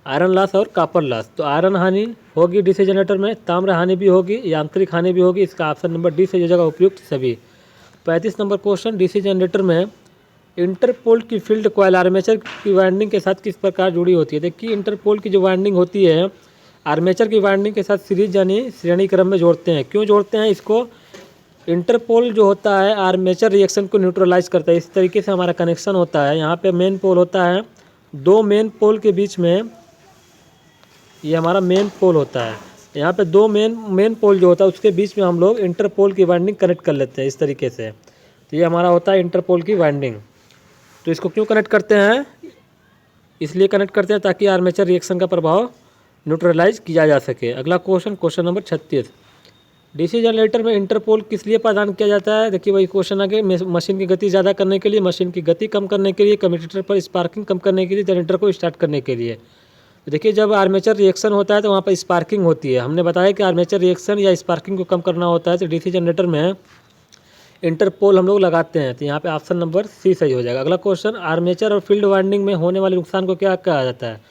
आयरन लॉस और कॉपर लॉस। तो आयरन हानि होगी डीसी जनरेटर में, ताम्र हानि भी होगी, यांत्रिक हानि भी होगी। इसका ऑप्शन नंबर डी सही हो जाएगा, उपयुक्त सभी। 35 नंबर क्वेश्चन, डीसी जनरेटर में इंटरपोल की फील्ड कॉइल आर्मेचर की वाइंडिंग के साथ किस प्रकार जुड़ी होती है। देखिए इंटरपोल की जो वाइंडिंग होती है आर्मेचर की वाइंडिंग के साथ सीरीज यानी श्रेणी क्रम में जोड़ते हैं। क्यों जोड़ते हैं इसको, इंटरपोल जो होता है आर्मेचर रिएक्शन को न्यूट्रलाइज करता है। इस तरीके से हमारा कनेक्शन होता है। यहाँ पे मेन पोल होता है, 2 मेन पोल के बीच में ये हमारा मेन पोल होता है। यहाँ पे 2 मेन पोल जो होता है उसके बीच में हम लोग इंटरपोल की वाइंडिंग कनेक्ट कर लेते हैं इस तरीके से। तो ये हमारा होता है इंटरपोल की वाइंडिंग। तो इसको क्यों कनेक्ट करते हैं, इसलिए कनेक्ट करते हैं ताकि आर्मेचर रिएक्शन का प्रभाव न्यूट्रलाइज किया जा सके। अगला question, question number 36, DC generator में इंटरपोल किस लिए प्रदान किया जाता है। देखिए वही क्वेश्चन आगे, मशीन की गति ज़्यादा करने के लिए, मशीन की गति कम करने के लिए, कम्यूटेटर पर स्पार्किंग कम करने के लिए, जनरेटर को स्टार्ट करने के लिए। तो देखिए जब आर्मेचर रिएक्शन होता है तो वहाँ पर स्पार्किंग होती है। हमने बताया कि आर्मेचर रिएक्शन या स्पार्किंग को कम करना होता है तो डीसी जनरेटर में इंटरपोल हम लोग लगाते हैं। तो यहाँ पे ऑप्शन नंबर सी सही हो जाएगा। अगला क्वेश्चन, आर्मेचर और फील्ड वाइंडिंग में होने वाले नुकसान को क्या कहा जाता है।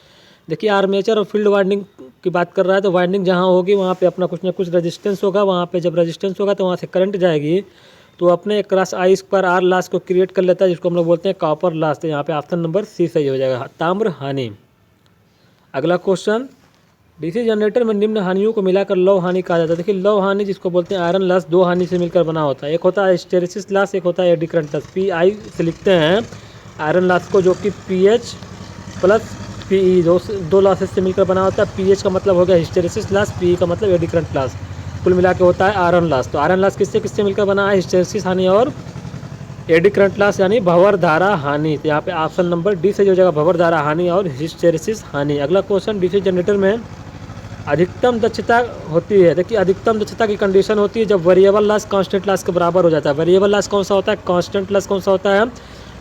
देखिए आर्मेचर और फील्ड वाइंडिंग की बात कर रहा है तो वाइंडिंग जहाँ होगी वहाँ पे अपना कुछ ना कुछ रेजिस्टेंस होगा। वहाँ पे जब रेजिस्टेंस होगा तो वहाँ से करंट जाएगी तो अपने cross I square R loss को क्रिएट कर लेता है, जिसको हम लोग बोलते हैं कॉपर लॉस। तो यहाँ पे ऑप्शन नंबर सी सही हो जाएगा, ताम्र हानि। अगला क्वेश्चन, डीसी जनरेटर में निम्न हानियों को मिलाकर लौह हानि कहा जाता है। देखिए लौह हानि जिसको बोलते हैं आयरन लॉस, 2 हानि से मिलकर बना होता है। एक होता है हिस्टेरेसिस लॉस, एक होता है एडी करंट लॉस। PI से लिखते हैं आयरन लॉस को, जो कि PH+ पीई दो लॉसेस से मिलकर बना होता है। पीएच का मतलब हो गया हिस्टेरेसिस लॉस, पीई का मतलब एडी करंट लॉस। कुल मिला के होता है आयरन लॉस। तो आयरन लॉस किससे किससे मिलकर बना है? हिस्टेरेसिस हानि और एडी करंट लॉस यानी भंवर धारा हानि। तो यहाँ पे ऑप्शन नंबर डी सही हो जाएगा, भंवर धारा हानि और हिस्टेरेसिस हानि। अगला क्वेश्चन, डीसी जनरेटर में अधिकतम दक्षता होती है। देखिए अधिकतम दक्षता की कंडीशन होती है जब वेरिएबल लॉस कांस्टेंट लॉस के बराबर हो जाता है। वेरिएबल लॉस कौन सा होता है? कांस्टेंट लॉस कौन सा होता है?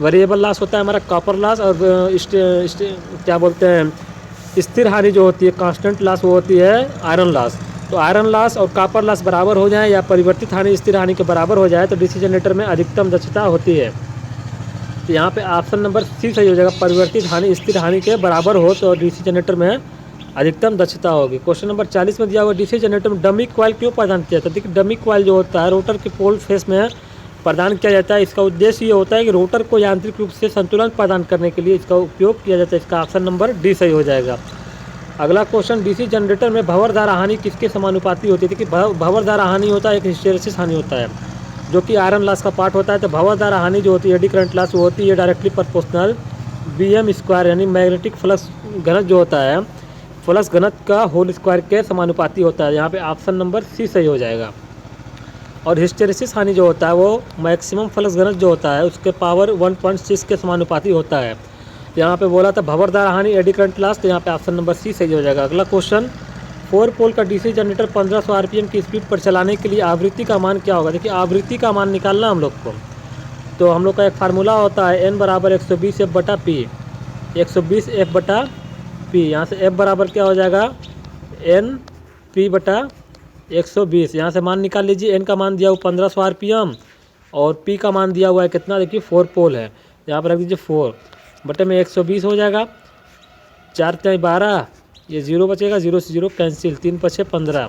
वेरिएबल लॉस होता है हमारा कॉपर लॉस, और क्या बोलते हैं स्थिर हानि जो होती है कांस्टेंट लॉस वो होती है आयरन लॉस। तो आयरन लॉस और कॉपर लॉस बराबर हो जाए या परिवर्तित हानि स्थिर हानि के बराबर हो जाए तो डीसी जनरेटर में अधिकतम दक्षता होती है। तो यहाँ पे ऑप्शन नंबर सी सही हो जाएगा, परिवर्तित हानि स्थिर हानि के बराबर हो तो डीसी जनरेटर में अधिकतम दक्षता होगी। क्वेश्चन नंबर 40 में दिया हुआ डीसी जनरेटर में डमी कॉइल क्यों प्रदान किया जाता है? देखिए डमी कॉइल जो होता है रोटर के पोल फेस में प्रदान किया जाता है। इसका उद्देश्य ये होता है कि रोटर को यांत्रिक रूप से संतुलन प्रदान करने के लिए इसका उपयोग किया जाता है। इसका ऑप्शन नंबर डी सही हो जाएगा। अगला क्वेश्चन, डीसी जनरेटर में भंवर धारा हानि किसके समानुपाती होती है? देखिए भंवर धारा हानि होता है एक हिस्टेरेसिस हानि होता है जो कि आयरन लॉस का पार्ट होता है। तो भंवर धारा हानि जो होती है एडी करंट लॉस वो होती है डायरेक्टली प्रोपोर्शनल बीएम स्क्वायर यानी मैग्नेटिक फ्लक्स घनत्व जो होता है फ्लक्स घनत्व का होल स्क्वायर के समानुपाती होता है। यहाँ पे ऑप्शन नंबर सी सही हो जाएगा। और हिस्टेरेसिस हानि जो होता है वो मैक्सिमम फ्लक्स घनत्व जो होता है उसके पावर 1.6 के समानुपाती होता है। यहाँ पे बोला था भंवर धारा हानि एडी करंट लॉस, तो यहाँ पे ऑप्शन नंबर सी सही हो जाएगा। अगला क्वेश्चन, 4 पोल का डीसी जनरेटर 1500 आरपीएम की स्पीड पर चलाने के लिए आवृत्ति का मान क्या होगा? देखिए आवृत्ति का मान निकालना हम लोग को, तो हम लोग का एक फार्मूला होता है n बराबर 120 F बटा पी, 120 F बटा पी। यहाँ से F बराबर क्या हो जाएगा? n P बटा 120। यहाँ से मान निकाल लीजिए। n का मान दिया हुआ 1500 आरपीएम और p का मान दिया हुआ है कितना? देखिए 4 पोल है, यहाँ पर रख दीजिए 4 बटे में 120 हो जाएगा। 4 × 12, ये 0 बचेगा, 0 से 0 कैंसिल, 3 × 5 = 15।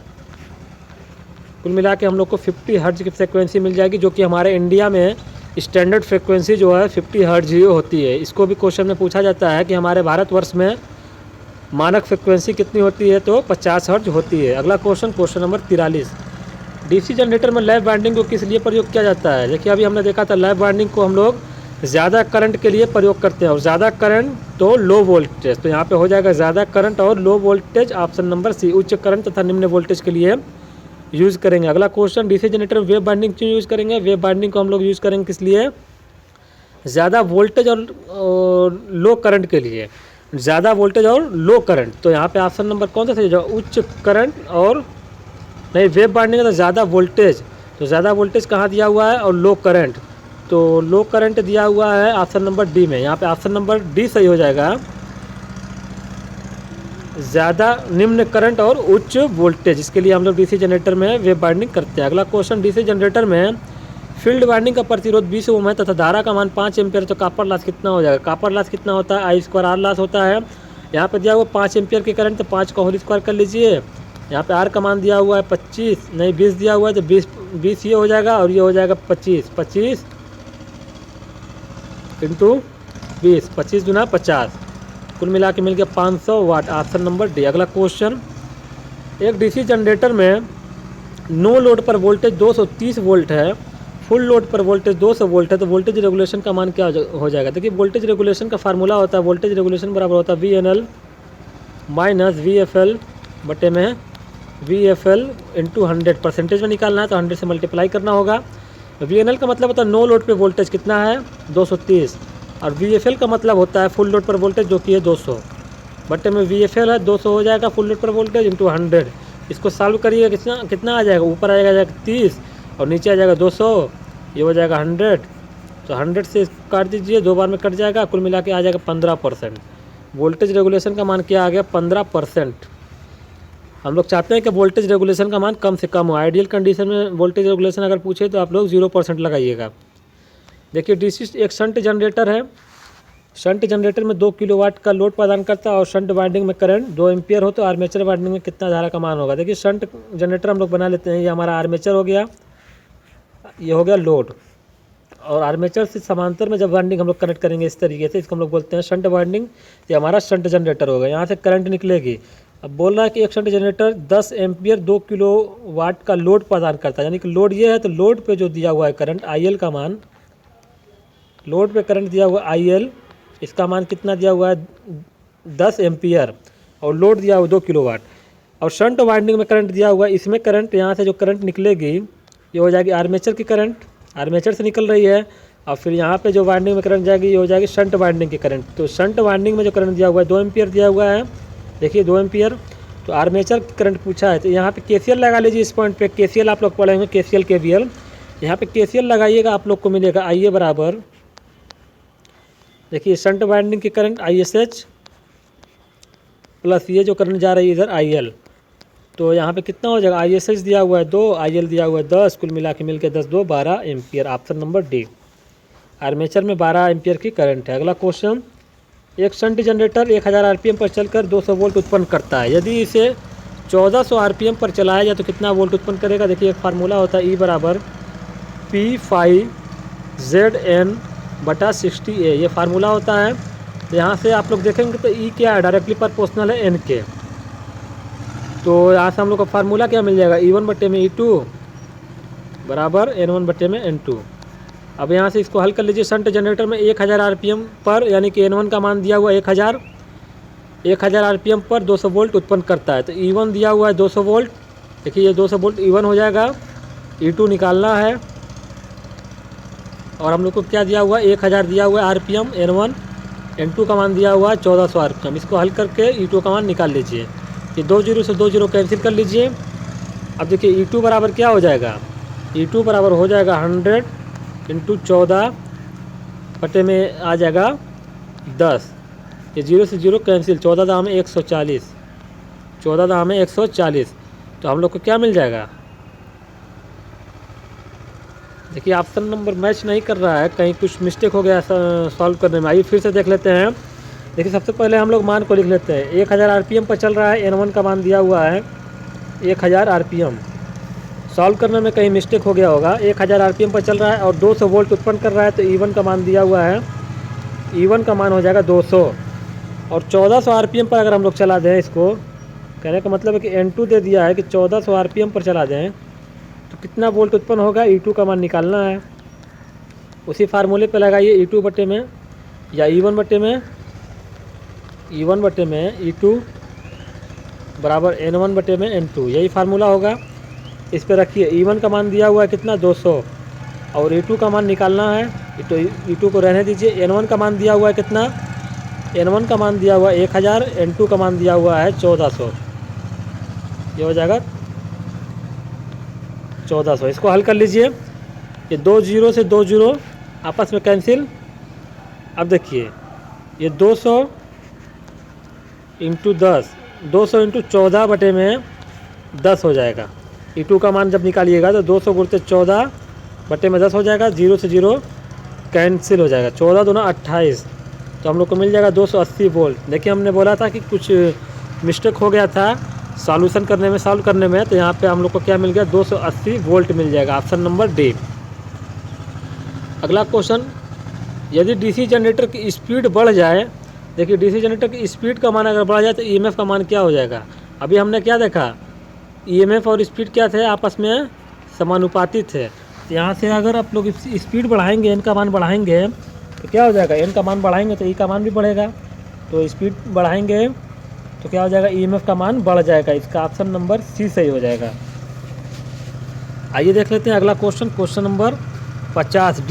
कुल मिला के हम लोग को 50 हर्ट्ज की फ्रिक्वेंसी मिल जाएगी जो कि हमारे इंडिया में स्टैंडर्ड फ्रिक्वेंसी जो है 50 हर्ट्ज ही होती है। इसको भी क्वेश्चन में पूछा जाता है कि हमारे भारतवर्ष में मानक फ्रिक्वेंसी कितनी होती है? तो 50 हर्ट्ज होती है। अगला question, question number 43, DC generator में लैप वाइंडिंग को किस लिए प्रयोग किया जाता है? देखिए अभी हमने देखा था लैप वाइंडिंग को हम लोग ज़्यादा करंट के लिए प्रयोग करते हैं, और ज़्यादा करंट तो लो वोल्टेज, तो यहाँ पे हो जाएगा ज़्यादा करंट और low voltage, option number C. उच्च करंट तथा निम्न वोल्टेज के लिए यूज़ करेंगे। अगला क्वेश्चन, डीसी जनरेटर में वेव बाइंडिंग क्यों यूज़ करेंगे? वेव बाइंडिंग को हम लोग यूज़ करेंगे किस लिए? ज़्यादा वोल्टेज और लो करंट के लिए, ज़्यादा वोल्टेज और लो करंट। तो यहाँ पे ऑप्शन नंबर कौन सा सही हो? उच्च करंट और नहीं, वेव बाइंडिंग है तो ज़्यादा वोल्टेज, तो ज़्यादा वोल्टेज कहाँ दिया हुआ है? और लो करंट, तो लो करंट दिया हुआ है ऑप्शन नंबर डी में। यहाँ पे ऑप्शन नंबर डी सही हो जाएगा, ज़्यादा निम्न करंट और उच्च वोल्टेज, इसके लिए हम लोग डीसी जनरेटर में वेव बाइंडिंग करते हैं। अगला क्वेश्चन, डीसी जनरेटर में फील्ड वाइंडिंग का प्रतिरोध 20 ओम है तथा धारा का मान 5 एम्पियर, तो कॉपर लॉस कितना हो जाएगा? कॉपर लॉस कितना होता है? I² R लॉस होता है। यहाँ पे दिया हुआ 5 एम्पियर की करंट, तो 5 का होल स्क्वायर कर लीजिए। यहाँ पे R का मान दिया हुआ है 25, नहीं 20 दिया हुआ है, तो 20 ये हो जाएगा और ये हो जाएगा 25 इंटू 20, 25 दूना 50, कुल मिला के मिल गया 500 वाट, ऑप्शन नंबर डी। अगला क्वेश्चन, एक डीसी जनरेटर में नो लोड पर वोल्टेज 230 वोल्ट है, फुल लोड पर वोल्टेज 200 वोल्ट है, तो वोल्टेज रेगुलेशन का मान क्या हो जाएगा? देखिए वोल्टेज रेगुलेशन का फार्मूला होता है, वोल्टेज रेगुलेशन बराबर होता है VNL माइनस VFL बटे में VFL इंटू 100। परसेंटेज में निकालना है तो 100 से मल्टीप्लाई करना होगा। VNL का मतलब होता है नो लोड पे वोल्टेज कितना है? 230, और VFL का मतलब होता है फुल लोड पर वोल्टेज जो कि है 200 बटे में VFL है 200 हो जाएगा फुल लोड पर वोल्टेज इंटू 100। इसको सॉल्व करिएगा कितना आ जाएगा? ऊपर आ जाएगा 30 और नीचे आ जाएगा 200, ये हो जाएगा 100, तो 100 से काट दीजिए, 2 बार में कट जाएगा, कुल मिला के आ जाएगा 15%। वोल्टेज रेगुलेशन का मान क्या आ गया? 15%। हम लोग चाहते हैं कि वोल्टेज रेगुलेशन का मान कम से कम हो। आइडियल कंडीशन में वोल्टेज रेगुलेशन अगर पूछे तो आप लोग 0% लगाइएगा। देखिए डीसी एक शंट जनरेटर है, शंट जनरेटर में 2 किलोवाट का लोड प्रदान करता है और शंट वाइंडिंग में करंट 2 एम्पियर हो, तो आर्मेचर वाइंडिंग में कितना धारा का मान होगा? देखिए शंट जनरेटर हम लोग बना लेते हैं, ये हमारा आर्मेचर हो गया, ये हो गया लोड, और आर्मेचर से समांतर में जब वाइंडिंग हम लोग कनेक्ट करेंगे इस तरीके से, इसको हम लोग बोलते हैं शंट वाइंडिंग। ये हमारा शंट जनरेटर होगा, यहाँ से करंट निकलेगी। अब बोल रहा है कि एक शंट जनरेटर 10 एम्पियर 2 किलोवाट का लोड प्रदान करता है, यानी कि लोड ये है, तो लोड पे जो दिया हुआ है करंट IL का मान, लोड पे करंट दिया हुआ IL, इसका मान कितना दिया हुआ है? 10 एम्पियर और लोड दिया हुआ 2 किलोवाट और शंट वाइंडिंग में करंट दिया हुआ है। इसमें करंट यहाँ से जो करंट निकलेगी ये हो जाएगी आर्मेचर की करंट, आर्मेचर से निकल रही है। और फिर यहाँ पे जो वाइंडिंग में करंट जाएगी ये हो जाएगी शंट वाइंडिंग की करंट। तो शंट वाइंडिंग में जो करंट दिया हुआ है 2 एम्पियर दिया हुआ है, देखिए 2 एम्पियर। तो आर्मेचर करंट पूछा है तो यहाँ पे केसीएल लगा लीजिए इस पॉइंट पे। केसीएल आप लोग पढ़ेंगे, केसीएल केवीएल। यहाँ पे केसीएल लगाइएगा, आप लोग को मिलेगा आईए बराबर, देखिए शंट वाइंडिंग की करंट ISH प्लस ये जो करंट जा रही है इधर IL। तो यहाँ पे कितना हो जाएगा, ISH दिया हुआ है 2, IL दिया हुआ है 10, कुल मिला के मिल के 10 2 12 ampere. Option number D, armature में 12 एम्पियर की करंट है। अगला क्वेश्चन, एक शंट जनरेटर 1000 RPM पर चलकर 200 वोल्ट उत्पन्न करता है। यदि इसे 1400 RPM पर चलाया जाए तो कितना वोल्ट उत्पन्न करेगा। देखिए एक फार्मूला होता है E बराबर P5ZN/60A, ये फार्मूला होता है। तो यहाँ से आप लोग देखेंगे तो E क्या है, डायरेक्टली प्रोपोर्शनल है N के। तो यहाँ से हम लोग का फार्मूला क्या मिल जाएगा, E1/E2 बराबर N1/N2। अब यहाँ से इसको हल कर लीजिए। शंट जनरेटर में 1000 RPM पर यानी कि N1 का मान दिया हुआ 1000 RPM पर 200 वोल्ट उत्पन्न करता है। तो E1 दिया हुआ है 200 वोल्ट, देखिए ये 200 वोल्ट E1 हो जाएगा। E2 निकालना है और हम लोग को क्या दिया हुआ है, 1000 दिया हुआ है RPM N1, N2 का मान दिया हुआ है 1400 RPM। इसको हल करके E2 का मान निकाल लीजिए। ये 2 0 से 2 0 कैंसिल कर लीजिए। अब देखिए E2 बराबर क्या हो जाएगा, E2 बराबर हो जाएगा 100 × 14 बटे में आ जाएगा 10। ये 0 से 0 कैंसिल, 14 दाम है 140, 14 दाम है 140। तो हम लोग को क्या मिल जाएगा, देखिए ऑप्शन नंबर मैच नहीं कर रहा है, कहीं कुछ मिस्टेक हो गया सॉल्व करने में। आइए फिर से देख लेते हैं। देखिए सबसे पहले हम लोग मान को लिख लेते हैं। 1000 RPM पर चल रहा है, N1 का मान दिया हुआ है 1000 RPM। सॉल्व करने में कहीं मिस्टेक हो गया होगा। 1000 RPM पर चल रहा है और 200 वोल्ट उत्पन्न कर रहा है। तो E1 का मान दिया हुआ है, E1 का मान हो जाएगा 200 और 1400 RPM पर अगर हम लोग चला दें इसको, कहने का मतलब है कि N2 दे दिया है कि 1400 RPM पर चला दें तो कितना वोल्ट उत्पन्न होगा, E2 का मान निकालना है। उसी फार्मूले पे लगाइए E2 बटे में या E1 बटे में, E1 बटे में E2 बराबर N1 बटे में N2, यही फार्मूला होगा। इस पे रखिए E1 का मान दिया हुआ है कितना 200 और E2 का मान निकालना है। तो E2 को रहने दीजिए। N1 का मान दिया हुआ है कितना, N1 का मान दिया हुआ है 1000, N2 का मान दिया हुआ है 1400, ये हो जाएगा 1400। इसको हल कर लीजिए। ये 2 0 से 2 0 आपस में कैंसिल। अब देखिए ये 200 × 10, 200 × 14 बटे में 10 हो जाएगा। E2 का मान जब निकालिएगा तो 200 गुणित 14 बटे में 10 हो जाएगा। 0 से 0 कैंसिल हो जाएगा, 14 दूना 28। तो हम लोग को मिल जाएगा 280 वोल्ट। देखिए हमने बोला था कि कुछ मिस्टेक हो गया था सॉल्यूशन करने में, सॉल्व करने में। तो यहाँ पे हम लोग को क्या मिल गया, 280 वोल्ट मिल जाएगा। Option number D. अगला क्वेश्चन, यदि डीसी जनरेटर की स्पीड बढ़ जाए, देखिए डीसी जनरेटर की स्पीड का मान अगर बढ़ जाए तो ईएमएफ का मान क्या हो जाएगा। अभी हमने क्या देखा, ईएमएफ और स्पीड क्या थे, आपस में समानुपाती थे। तो यहाँ से अगर आप लोग स्पीड बढ़ाएंगे, एन का मान बढ़ाएंगे तो क्या हो जाएगा, एन का मान बढ़ाएंगे तो ई का मान भी बढ़ेगा। तो स्पीड बढ़ाएंगे तो क्या हो जाएगा, ईएमएफ का मान बढ़ जाएगा। इसका ऑप्शन नंबर सी सही हो जाएगा। आइए देख लेते हैं अगला question, question number 50।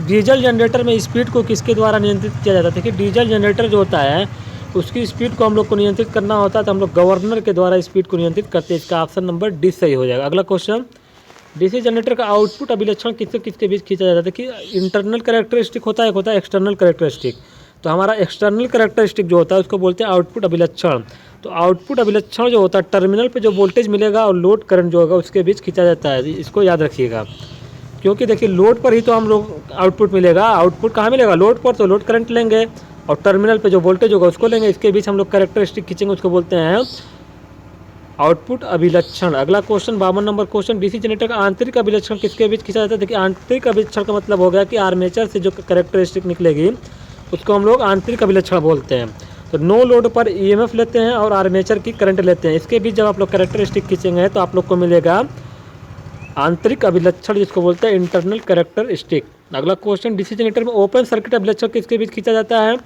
Diesel generator में स्पीड को किसके द्वारा नियंत्रित किया जाता है। देखिए डीजल जनरेटर जो होता है उसकी स्पीड को हम लोग को नियंत्रित करना होता है तो हम लोग गवर्नर के द्वारा स्पीड को नियंत्रित करते हैं। इसका ऑप्शन नंबर डी सही हो जाएगा। अगला क्वेश्चन, डीसी जनरेटर का आउटपुट अभिलक्षण किससे किसके बीच खींचा जाता है। देखिए इंटरनल कैरेक्टरिस्टिक होता है, एक होता है एक्सटर्नल कैरेक्टरिस्टिक। तो हमारा एक्सटर्नल कैरेक्टरिस्टिक जो होता है उसको बोलते हैं आउटपुट अभिलक्षण। तो आउटपुट अभिलक्षण जो होता है टर्मिनल पे जो वोल्टेज मिलेगा और लोड करंट जो होगा उसके बीच खींचा जाता है। इसको याद रखिएगा, क्योंकि देखिए लोड पर ही तो हम लोग आउटपुट मिलेगा। आउटपुट कहाँ मिलेगा, लोड पर। तो लोड करंट लेंगे और टर्मिनल पे जो वोल्टेज होगा उसको लेंगे, इसके बीच हम लोग कैरेक्टरिस्टिक खींचेंगे, उसको बोलते हैं आउटपुट अभिलक्षण। अगला question 52 number question, DC generator का आंतरिक अभिलक्षण किसके बीच खींचा जाता है। देखिए आंतरिक अभिलक्षण का मतलब हो गया कि आर्मेचर से जो कैरेक्टरिस्टिक निकलेगी उसको हम लोग आंतरिक अभिलक्षण बोलते हैं। तो नो लोड पर ईएमएफ लेते हैं और आर्मेचर की करंट लेते हैं, इसके बीच जब आप लोग कैरेक्टरिस्टिक खींचेंगे तो आप लोग को मिलेगा आंतरिक अभिलक्षण, जिसको बोलते हैं इंटरनल कैरेक्टरिस्टिक। अगला क्वेश्चन, डीसी जनरेटर में ओपन सर्किट अभिलक्षण किसके बीच खींचा जाता है।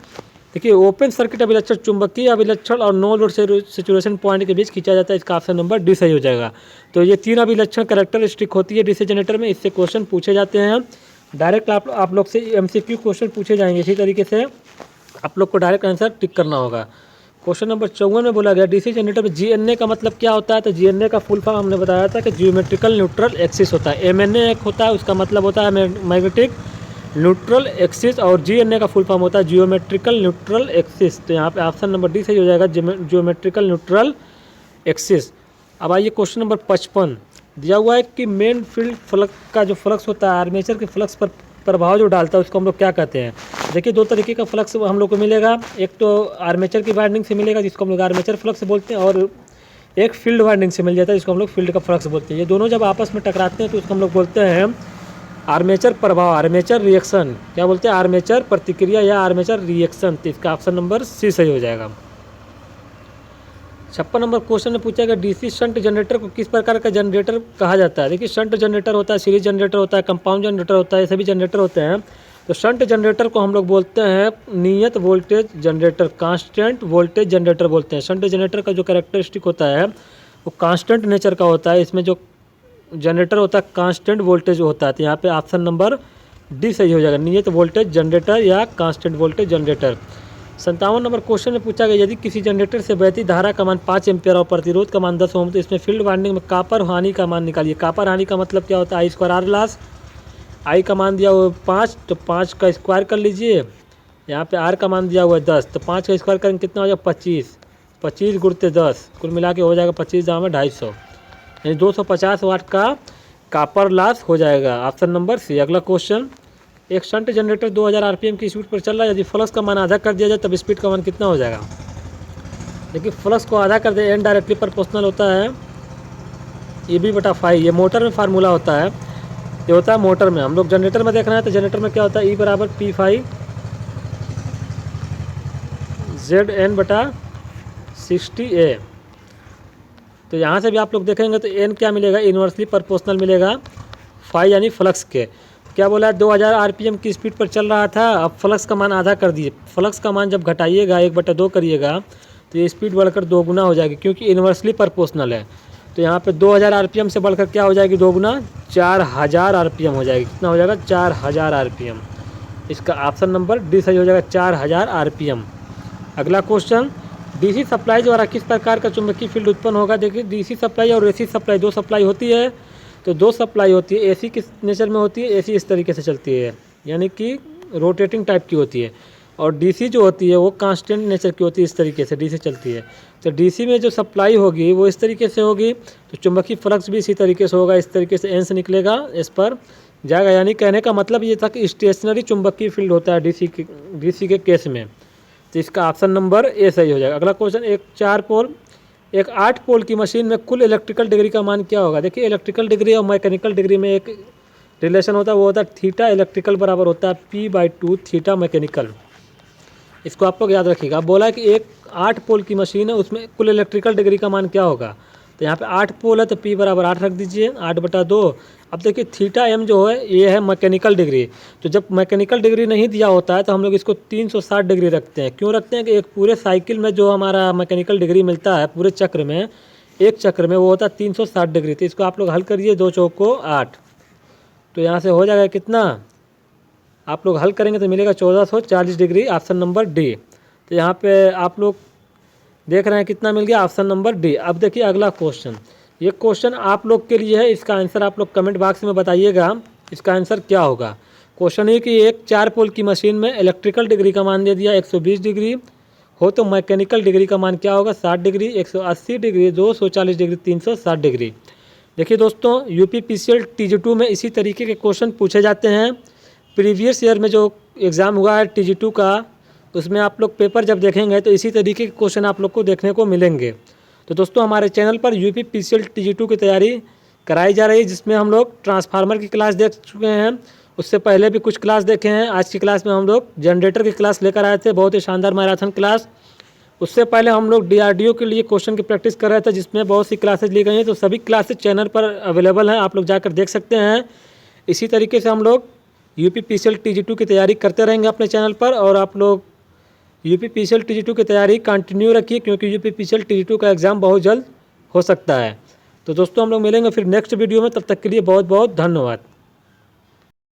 देखिए ओपन सर्किट अभिलक्षण चुंबकीय अभिलक्षण और नो लोड सैचुरेशन पॉइंट के बीच खींचा जाता है, इसका ऑप्शन नंबर डी सही हो जाएगा। तो ये 3 अभिलक्षण कैरेक्टरिस्टिक होती है डीसी जनरेटर में, इससे क्वेश्चन पूछे जाते हैं। डायरेक्ट आप लोग से एमसीक्यू क्वेश्चन पूछे जाएंगे, इसी तरीके से आप लोग को डायरेक्ट आंसर टिक करना होगा। क्वेश्चन नंबर 54 में बोला गया डीसी जनरेटर में जीएनए का मतलब क्या होता है। तो जीएनए का फुल फॉर्म हमने बताया था कि जियोमेट्रिकल न्यूट्रल एक्सिस होता है। एमएनए एक होता है, उसका मतलब होता है मैग्नेटिक न्यूट्रल एक्सिस, और जीएनए का फुल फॉर्म होता है जियोमेट्रिकल न्यूट्रल एक्सिस। तो यहाँ पे ऑप्शन नंबर डी सही हो जाएगा, जियोमेट्रिकल न्यूट्रल एक्सिस। अब आइए क्वेश्चन नंबर 55 दिया हुआ है कि मेन फील्ड फ्लक्स का जो फ्लक्स होता है, आर्मेचर के फ्लक्स पर प्रभाव जो डालता है उसको हम लोग क्या कहते हैं। देखिए 2 तरीके का फ्लक्स हम लोग को मिलेगा, एक तो आर्मेचर की वाइंडिंग से मिलेगा जिसको हम लोग आर्मेचर फ्लक्स बोलते हैं, और एक फील्ड वाइंडिंग से मिल जाता है जिसको हम लोग फील्ड का फ्लक्स बोलते हैं। ये दोनों जब आपस में टकराते हैं तो उसको हम लोग बोलते हैं आर्मेचर प्रभाव, आर्मेचर रिएक्शन। क्या बोलते हैं, आर्मेचर प्रतिक्रिया या आर्मेचर रिएक्शन। तो इसका ऑप्शन नंबर सी सही हो जाएगा। 56 नंबर क्वेश्चन में पूछा गया डीसी शंट जनरेटर को किस प्रकार का जनरेटर कहा जाता है। देखिए शंट जनरेटर होता है, सीरीज जनरेटर होता है, कंपाउंड जनरेटर होता है, ये सभी जनरेटर होते हैं। तो शंट जनरेटर को हम लोग बोलते हैं नियत voltage generator, constant voltage generator बोलते हैं। शंट जनरेटर का जो कैरेक्टरिस्टिक होता है वो कांस्टेंट नेचर का होता है, इसमें जो जनरेटर होता है कांस्टेंट वोल्टेज होता है। तो यहाँ पे ऑप्शन नंबर डी सही हो जाएगा, नियत वोल्टेज जनरेटर या constant voltage generator. 57 number question में पूछा गया यदि किसी जनरेटर से बहती धारा का मान 5 एम्पियर और प्रतिरोध का मान 10 ओम, तो इसमें फील्ड वाइंडिंग में कापर हानि का मान निकालिए। कापर हानि का मतलब क्या होता है, आई स्क्वायर आर लॉस। आई का मान दिया हुआ 5, तो 5 का स्क्वायर कर लीजिए। यहाँ पे आर का मान दिया हुआ है 10, तो 5 का स्क्वायर करेंगे कितना हो जाएगा 25, 25 गुणते 10, कुल मिला के हो जाएगा 25 दाम है 250, यानी 250 वाट का कापर लॉस हो जाएगा। Option number C. अगला क्वेश्चन, एक शंट जनरेटर 2000 आरपीएम की स्पीड पर चल रहा है, यदि फ्लक्स का मान आधा कर दिया जाए तब स्पीड का मान कितना हो जाएगा। देखिए फ्लक्स को आधा कर दे एन डायरेक्टली प्रोपोर्शनल होता है EB/φ, ये मोटर में फार्मूला होता है, ये होता है मोटर में। हम लोग जनरेटर में देख रहे हैं तो जनरेटर में क्या होता है E = P/φ ZN/60A। तो यहाँ से भी आप लोग देखेंगे तो एन क्या मिलेगा, इन्वर्सली प्रोपोर्शनल मिलेगा फाई यानी फ्लक्स के। क्या बोला है 2000 आरपीएम की स्पीड पर चल रहा था, अब फ्लक्स का मान आधा कर दिए। फ्लक्स का मान जब घटाइएगा 1/2 करिएगा तो ये स्पीड बढ़कर 2 गुना हो जाएगी, क्योंकि इन्वर्सली प्रोपोर्शनल है। तो यहाँ पे 2000 आरपीएम से बढ़कर क्या हो जाएगी 2 गुना, 4000 आरपीएम हो जाएगी। कितना हो जाएगा 4000 आरपीएम। इसका ऑप्शन नंबर डी सही हो जाएगा, 4000 आरपीएम। अगला क्वेश्चन, डीसी सप्लाई द्वारा किस प्रकार का चुंबकीय फील्ड उत्पन्न होगा। देखिए डीसी सप्लाई और एसी सप्लाई, 2 सप्लाई होती है। तो 2 सप्लाई होती है, एसी किस नेचर में होती है, एसी इस तरीके से चलती है यानी कि रोटेटिंग टाइप की होती है, और डीसी जो होती है वो कांस्टेंट नेचर की होती है, इस तरीके से डीसी चलती है। तो डीसी में जो सप्लाई होगी वो इस तरीके से होगी, तो चुंबकीय फ्लक्स भी इसी तरीके से होगा, इस तरीके से एन से निकलेगा, इस पर जाएगा। यानी कहने का मतलब ये था कि स्टेशनरी चुंबकीय फील्ड होता है डीसी के केस में। तो इसका ऑप्शन नंबर ए सही हो जाएगा। अगला क्वेश्चन, एक 4 पोल एक 8 पोल की मशीन में कुल इलेक्ट्रिकल डिग्री का मान क्या होगा। देखिए इलेक्ट्रिकल डिग्री और मैकेनिकल डिग्री में एक रिलेशन होता है, वो होता है थीटा इलेक्ट्रिकल बराबर होता है P/2 थीटा मैकेनिकल। इसको आप लोग याद रखिएगा। बोला है कि एक 8 पोल की मशीन है, उसमें कुल इलेक्ट्रिकल डिग्री का मान क्या होगा। तो यहाँ पे 8 पोल है तो P = 8 रख दीजिए, 8/2। अब देखिए थीटा m जो है ये है मैकेनिकल डिग्री। तो जब मैकेनिकल डिग्री नहीं दिया होता है तो हम लोग इसको 360 डिग्री रखते हैं। क्यों रखते हैं कि एक पूरे साइकिल में जो हमारा मैकेनिकल डिग्री मिलता है पूरे चक्र में, एक चक्र में वो होता है 360 डिग्री। तो इसको आप लोग हल करिए, 2 चौको 8, तो यहाँ से हो जाएगा कितना, आप लोग हल करेंगे तो मिलेगा 1440 डिग्री, ऑप्शन नंबर डी। तो यहाँ पे आप लोग देख रहे हैं कितना मिल गया, ऑप्शन नंबर डी। अब देखिए अगला क्वेश्चन, ये क्वेश्चन आप लोग के लिए है, इसका आंसर आप लोग कमेंट बॉक्स में बताइएगा इसका आंसर क्या होगा। क्वेश्चन है कि एक 4 पोल की मशीन में इलेक्ट्रिकल डिग्री का मान दे दिया 120 डिग्री हो, तो मैकेनिकल डिग्री का मान क्या होगा 60 डिग्री, 180 डिग्री, 240 डिग्री, 360 डिग्री। देखिए दोस्तों UPPCL TG2 में इसी तरीके के क्वेश्चन पूछे जाते हैं। प्रीवियस ईयर में जो एग्ज़ाम हुआ है TG2 का, उसमें आप लोग पेपर जब देखेंगे तो इसी तरीके के क्वेश्चन आप लोग को देखने को मिलेंगे। तो दोस्तों हमारे चैनल पर UPPCL TG2 की तैयारी कराई जा रही है, जिसमें हम लोग ट्रांसफार्मर की क्लास देख चुके हैं, उससे पहले भी कुछ क्लास देखे हैं। आज की क्लास में हम लोग जनरेटर की क्लास लेकर आए थे, बहुत ही शानदार मैराथन क्लास। उससे पहले हम लोग DRDO के लिए क्वेश्चन की प्रैक्टिस कर रहे थे, जिसमें बहुत सी क्लासेज ली गई हैं। तो सभी क्लासेज चैनल पर अवेलेबल हैं, आप लोग जाकर देख सकते हैं। इसी तरीके से हम लोग UPPCL TG2 की तैयारी करते रहेंगे अपने चैनल पर, और आप लोग UPPCL TG2 की तैयारी कंटिन्यू रखिए, क्योंकि UPPCL TG2 का एग्ज़ाम बहुत जल्द हो सकता है। तो दोस्तों हम लोग मिलेंगे फिर नेक्स्ट वीडियो में, तब तक के लिए बहुत बहुत धन्यवाद।